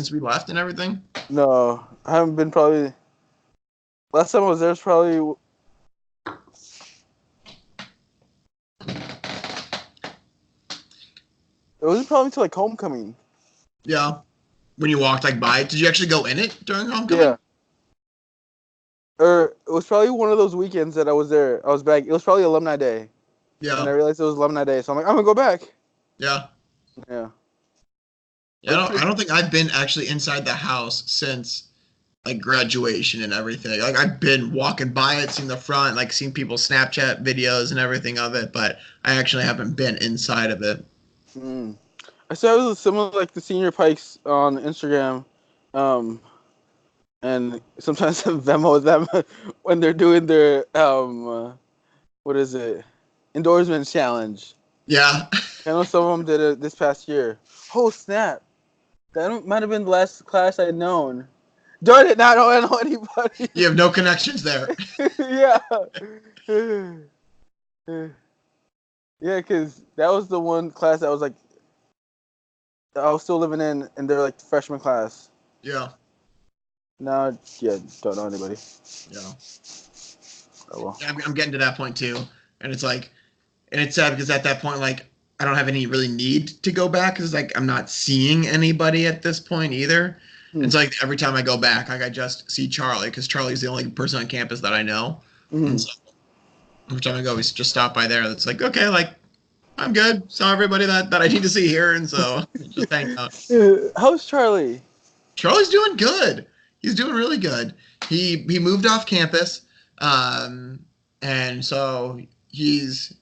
we left and everything? No, I haven't been probably. Last time I was there was probably It wasn't probably until like homecoming. Yeah. When you walked like by it, did you actually go in it during homecoming? Yeah. Or it was probably one of those weekends that I was there. I was back. It was probably Alumni Day. Yeah. And I realized it was Alumni Day, so I'm like, I'm gonna go back. Yeah. Yeah. Yeah. I don't think I've been actually inside the house since like graduation and everything. Like I've been walking by it, seen the front, like seen people Snapchat videos and everything of it, but I actually haven't been inside of it. I saw it was similar like the senior pikes on Instagram, and sometimes Venmo them when they're doing their what is it, endorsement challenge. Yeah. I know some of them did it this past year. Oh snap! That might have been the last class I'd known. Darn it! Now I don't know anybody. You have no connections there. Yeah. Yeah, because that was the one class that was like I was still living in, and they're like the freshman class. Yeah. Now, yeah, don't know anybody. Yeah. Oh well. Yeah, I'm getting to that point too, and it's like, and it's sad because at that point, like, I don't have any really need to go back because like I'm not seeing anybody at this point either. And so like every time I go back, like I just see Charlie because Charlie's the only person on campus that I know. And so every time I go, we just stop by there. It's like, okay, like I'm good. Saw everybody that I need to see here, and so just hang out. How's Charlie? Charlie's doing good. He's doing really good. He moved off campus, and so he's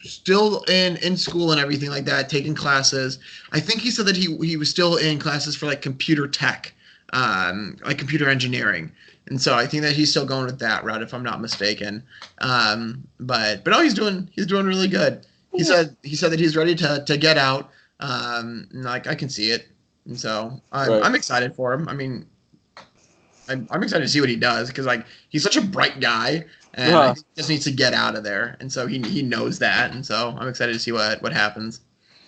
still in school and everything like that, taking classes. I think he said that he was still in classes for like computer tech, like computer engineering. And so I think that he's still going with that route, if I'm not mistaken. But no, he's doing really good. He said that he's ready to get out. And like I can see it, and so I'm excited for him. I mean, I'm excited to see what he does because like he's such a bright guy, and he just needs to get out of there. And so he knows that, and so I'm excited to see what happens.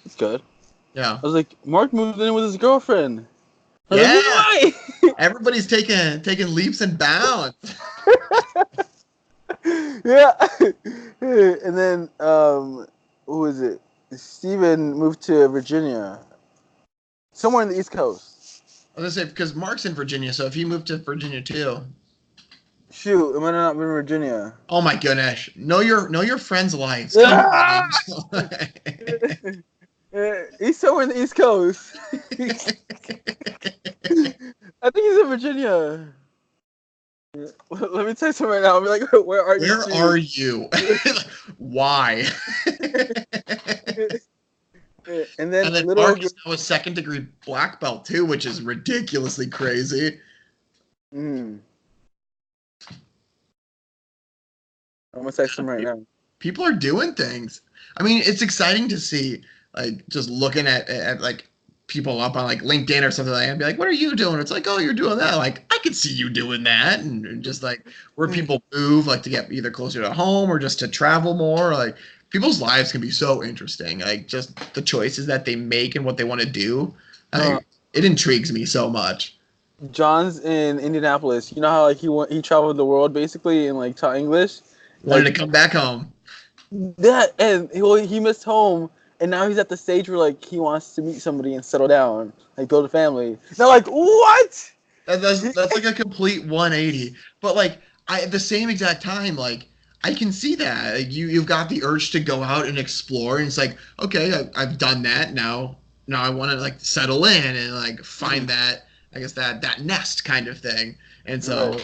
That's good. Yeah. I was like, Mark moved in with his girlfriend. Yeah. Like, Everybody's taking leaps and bounds. Yeah. And then who is it? Steven moved to Virginia. Somewhere in the East Coast. I was gonna say because Mark's in Virginia, so if he moved to Virginia too. Shoot, it might not have been Virginia. Oh my goodness. Know your friends' lives. He's somewhere in the East Coast. I think he's in Virginia. Let me text him right now. I'll be like, where are you? Where are you? Why? And then Mark is now a second-degree black belt too, which is ridiculously crazy. I'm gonna text him right now. People are doing things. I mean, it's exciting to see, like, just looking at like people up on like LinkedIn or something like that and be like, what are you doing? It's like, oh, you're doing that. Like, I could see you doing that. And just like where people move, like to get either closer to home or just to travel more. Like people's lives can be so interesting. Like just the choices that they make and what they want to do. It intrigues me so much. John's in Indianapolis. You know how like he traveled the world basically and like taught English. Wanted to come back home. That and he missed home. And now he's at the stage where like he wants to meet somebody and settle down, like build a family. They're like, what? That's like a complete 180. But like at the same exact time, like I can see that like, you've got the urge to go out and explore, and it's like, okay, I've done that. Now I want to like settle in and like find that, I guess that nest kind of thing. And so.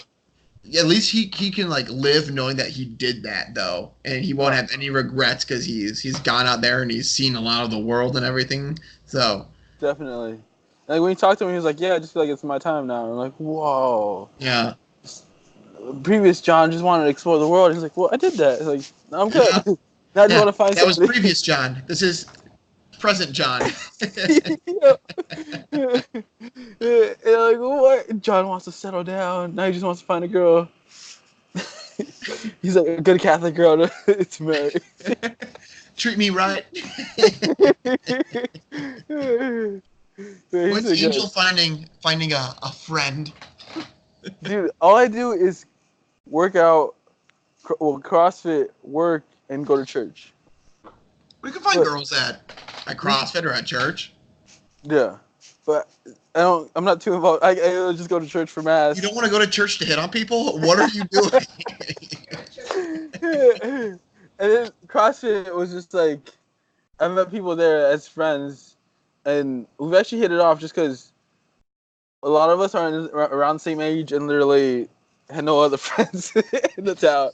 At least he can like live knowing that he did that though, and he won't have any regrets because he's gone out there and he's seen a lot of the world and everything. So definitely, like when you talk to him, he was like, "Yeah, I just feel like it's my time now." I'm like, "Whoa." Yeah. Previous John just wanted to explore the world. He's like, "Well, I did that." It's like, I'm good. Yeah. Now I just want to find. That was previous John. This is present John. Like, what? John wants to settle down. Now he just wants to find a girl. He's like a good Catholic girl to marry. Treat me right. What's Angel finding a friend? Dude, all I do is work out, CrossFit, work, and go to church. Where can find girls at? At CrossFit or at church? Yeah, but I'm not too involved. I just go to church for mass. You don't want to go to church to hit on people? What are you doing? And then CrossFit was just like, I met people there as friends, and we've actually hit it off just because a lot of us are around the same age and literally had no other friends in the town.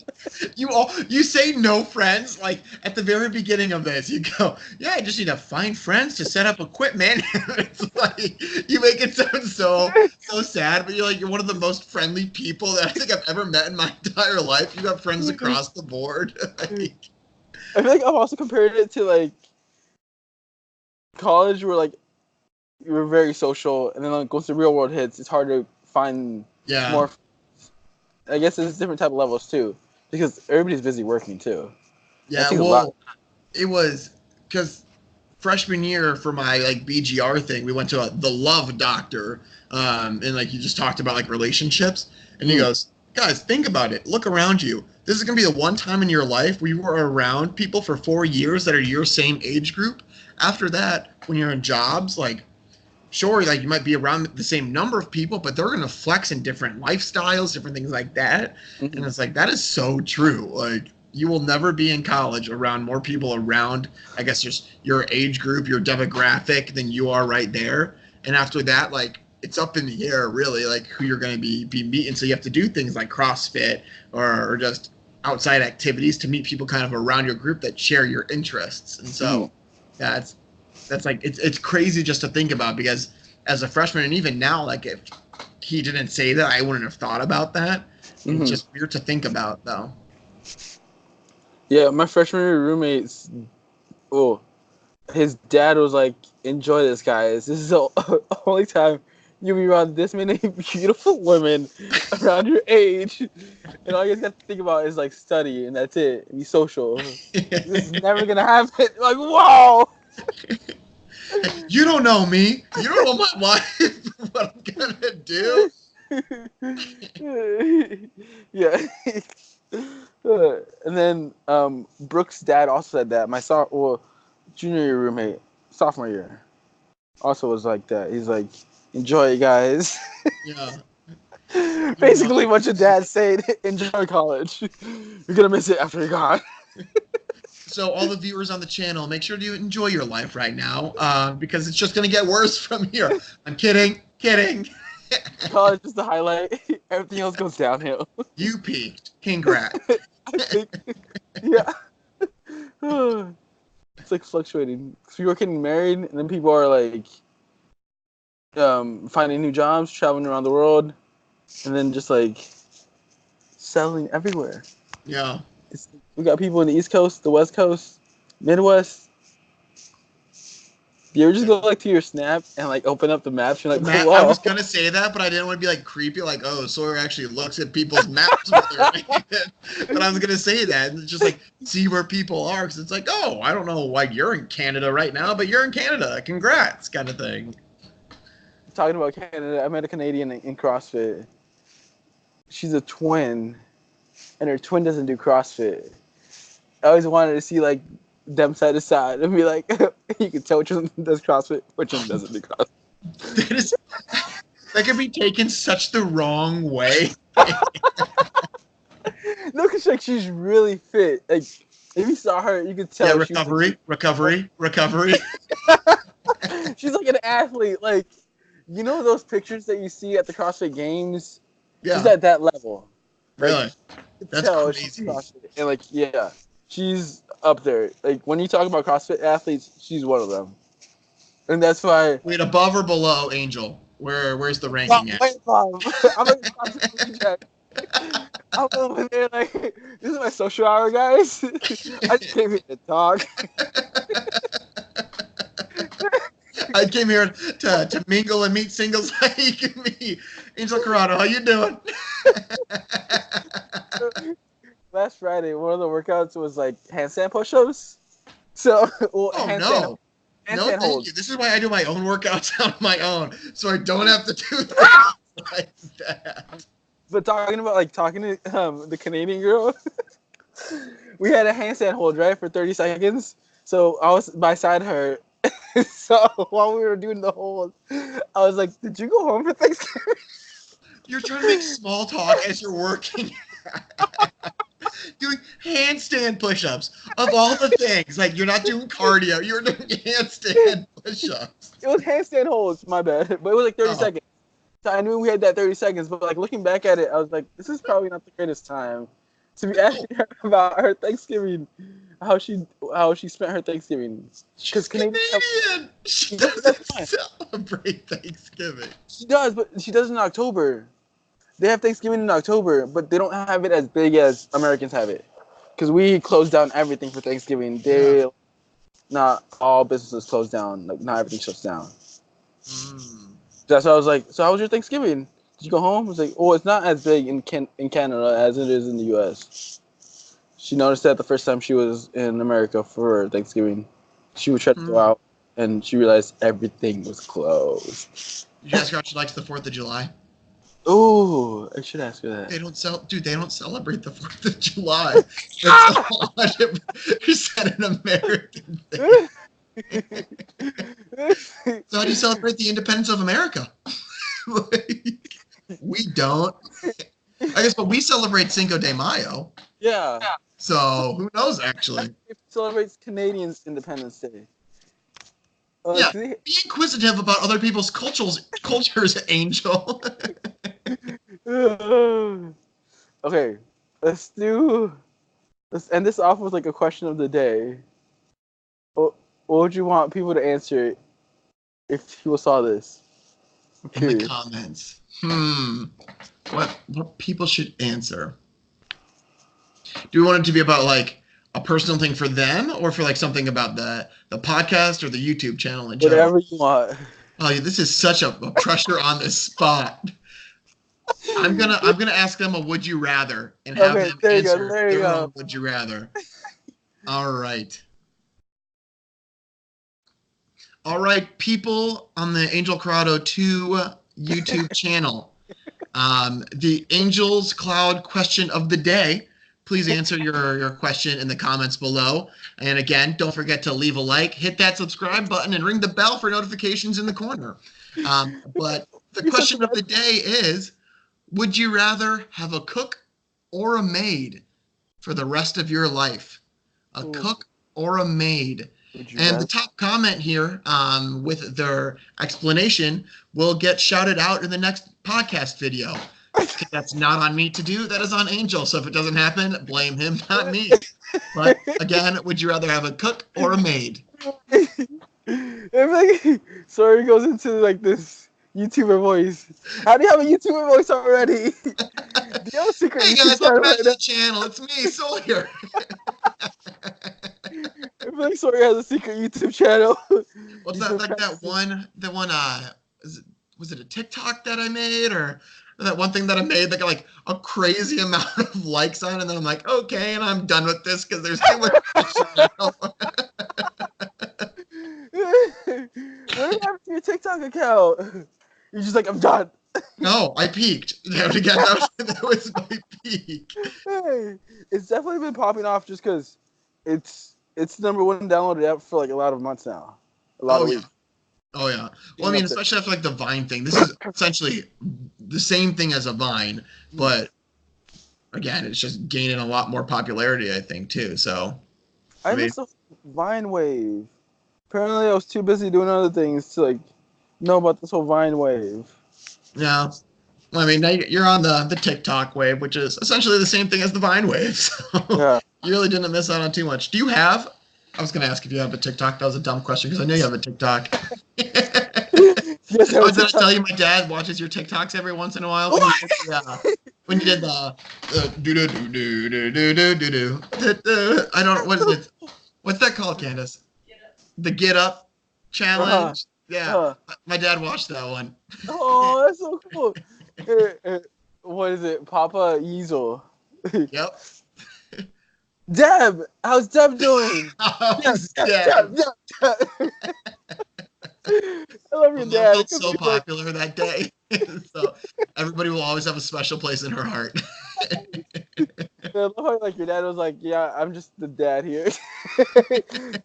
You say no friends, like at the very beginning of this, you go, yeah, I just need to find friends to set up equipment. It's like you make it sound so sad, but you're one of the most friendly people that I think I've ever met in my entire life. You got friends across the board. Like, I feel like I've also compared it to like college, where like you were very social, and then like once the real world hits, it's hard to find more. I guess it's different type of levels too, because everybody's busy working too. Yeah, well, it was because freshman year for my like BGR thing, we went to the Love Doctor, and like you just talked about like relationships, and he goes, guys, think about it. Look around you. This is gonna be the one time in your life where you were around people for 4 years that are your same age group. After that, when you're in jobs, like sure, like you might be around the same number of people, but they're gonna flex in different lifestyles, different things like that. And it's like that is so true. Like you will never be in college around more people around, I guess, just your age group, your demographic than you are right there. And after that, like it's up in the air really, like who you're gonna be meeting. So you have to do things like CrossFit or just outside activities to meet people kind of around your group that share your interests. And so that's like it's crazy just to think about, because as a freshman and even now, like if he didn't say that, I wouldn't have thought about that. It's just weird to think about though. Yeah, my freshman year roommates, his dad was like, enjoy this, guys. This is the only time you'll be around this many beautiful women around your age, and all you guys got to think about is like study, and that's it, and be social. This is never gonna happen. Like, whoa. You don't know me. You don't know my wife. What I'm gonna do? Yeah. And then Brooke's dad also said that. My junior year roommate, sophomore year, also was like that. He's like, enjoy it, guys. Yeah. Basically what your dad said, enjoy college. You're gonna miss it after you're gone. So all the viewers on the channel, make sure you enjoy your life right now, because it's just going to get worse from here. I'm kidding. College is the highlight. Everything else goes downhill. You peaked. Congrats. I think, yeah. It's like fluctuating. So people are getting married, and then people are like finding new jobs, traveling around the world, and then just like settling everywhere. Yeah. We got people in the East Coast, the West Coast, Midwest. Do you ever just go like to your Snap and like open up the maps? You're like, whoa. I was gonna say that, but I didn't want to be like creepy, like, oh, Sawyer actually looks at people's maps. But I was gonna say that, and just like see where people are, because it's like, oh, I don't know why you're in Canada right now, but you're in Canada. Congrats, kind of thing. Talking about Canada, I met a Canadian in CrossFit. She's a twin, and her twin doesn't do CrossFit. I always wanted to see like them side to side and be like, you can tell which one does CrossFit, which one doesn't do CrossFit. That could be taken such the wrong way. No, because like she's really fit. Like if you saw her, you could tell. Yeah, recovery. She's like an athlete. Like, you know those pictures that you see at the CrossFit Games? Yeah. She's at that level. Really? That's crazy. And like, yeah, she's up there. Like when you talk about CrossFit athletes, she's one of them. And that's why. Wait, above or below Angel? Where's the ranking at? I'm over there like, this is my social hour, guys. I just came here to talk. I came here to mingle and meet singles like me. Angel Corrado, how you doing? Last Friday, one of the workouts was like handstand push-ups. So, no, thank you. This is why I do my own workouts on my own, so I don't have to do things like that. But talking to the Canadian girl, we had a handstand hold, right, for 30 seconds. So I was beside her, So while we were doing the whole, I was like, "Did you go home for Thanksgiving?" You're trying to make small talk as you're working. Doing handstand push-ups of all the things. Like you're not doing cardio, you're doing handstand push-ups. It was handstand holds. My bad, but it was like 30 Oh. seconds. So I knew we had that 30 seconds, but like looking back at it, I was like, "This is probably not the greatest time to be asking her about her Thanksgiving, how she spent her Thanksgiving." She's Canadian. She doesn't celebrate Thanksgiving. She does, but she does in October. They have Thanksgiving in October, but they don't have it as big as Americans have it. Because we close down everything for Thanksgiving. Not all businesses close down. Like, not everything shuts down. That's why I was like, "So how was your Thanksgiving? Did you go home?" I was like, "Oh, it's not as big in Canada as it is in the U.S." She noticed that the first time she was in America for Thanksgiving. She would try to go out, and she realized everything was closed. Did you ask her how she likes the 4th of July? Oh, I should ask her that. They don't celebrate the 4th of July. It's 100% an American thing. So how do you celebrate the independence of America? We don't. I guess, but we celebrate Cinco de Mayo. Yeah. So who knows, actually? It celebrates Canadians' Independence Day. Yeah, be inquisitive about other people's cultures, Angel. Okay, let's end this off with like a question of the day. What would you want people to answer if people saw this? In the comments. What people should answer? Do we want it to be about like a personal thing for them, or for like something about the podcast or the YouTube channel in general? Whatever you want. Oh, yeah, this is such a pressure on the spot. I'm gonna ask them a would you rather and have them answer their own would you rather. All right. All right, people on the Angel Corrado 2 YouTube channel. The Angels Cloud question of the day. Please answer your question in the comments below. And again, don't forget to leave a like, hit that subscribe button, and ring the bell for notifications in the corner. But the question of the day is, would you rather have a cook or a maid for the rest of your life? A cook or a maid? And the top comment here with their explanation will get shouted out in the next podcast video. That's not on me to do. That is on Angel. So if it doesn't happen, blame him, not me. But again, would you rather have a cook or a maid? If like Sawyer goes into like this YouTuber voice. How do you have a YouTuber voice already? Do you have a secret Hey YouTube guys, welcome back to the channel. It's me, Sawyer. I feel like Sawyer has a secret YouTube channel. What's that? Like that one? Was it a TikTok that I made, or that one thing that I made that got like a crazy amount of likes on, and then I'm like, okay, and I'm done with this because there's too much. What happened to your TikTok account? You're just like, I'm done. No, I peaked. That was my peak. Hey, it's definitely been popping off just because it's number one downloaded app for like a lot of months now. A lot of weeks. Oh yeah. Well, I mean, especially after like the Vine thing. This is essentially the same thing as a Vine, but again, it's just gaining a lot more popularity, I think, too. So I missed the Vine wave. Apparently, I was too busy doing other things to like know about this whole Vine wave. Yeah. Well, I mean, now you're on the TikTok wave, which is essentially the same thing as the Vine wave. So yeah. You really didn't miss out on too much. Do you have? I was going to ask if you have a TikTok. That was a dumb question because I know you have a TikTok. Yes, did I tell you my dad watches your TikToks every once in a while? When you did the do do do do do do do do. I don't. What is it? What's that called, Candace? The Get Up challenge. Yeah, my dad watched that one. Oh, that's so cool. What is it? Papa Yeazel. Yep. Deb, how's Deb doing? How's Deb? I love your Mom dad. felt 'Cause so he's like, popular that day. So everybody will always have a special place in her heart. I love how like your dad was like, yeah, I'm just the dad here.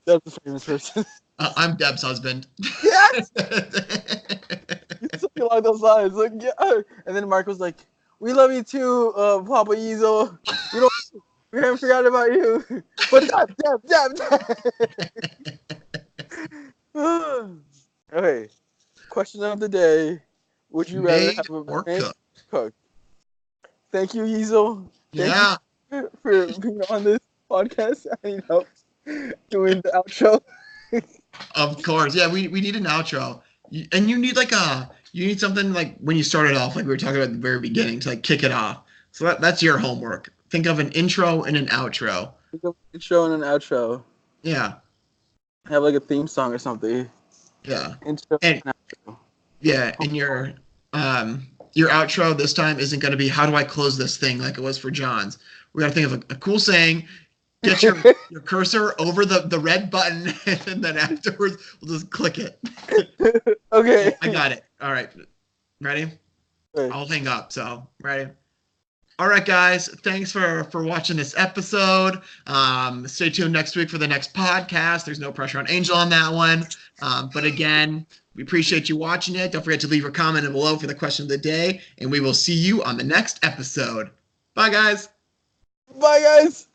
That's the famous person. I'm Deb's husband. Yes, something along those lines. Like, yeah. And then Mark was like, "We love you too, Papa Yeazel. We don't, we haven't forgotten about you." But Deb. Okay. Question of the day: would you rather Made have a or made cooked? cook? Thank you, Yeazel. Thank you Yeah, for being on this podcast. I need help doing the outro. of course. Yeah, we need an outro. And you need you need something like when you started off, like we were talking about at the very beginning, to like kick it off. So that's your homework. Think of an intro and an outro. Intro and an outro. Yeah, Have like a theme song or something. yeah. Intro And and outro. yeah, and your outro this time isn't going to be how do I close this thing like it was for John's. We got to think of a cool saying. Get your cursor over the red button, and then afterwards we'll just click it. Okay. Oh, I got it. All right, ready? Right. I'll hang up. So ready? All right, guys. Thanks for watching this episode. Stay tuned next week for the next podcast. There's no pressure on Angel on that one. But again, we appreciate you watching it. Don't forget to leave a comment below for the question of the day, and we will see you on the next episode. Bye, guys. Bye, guys.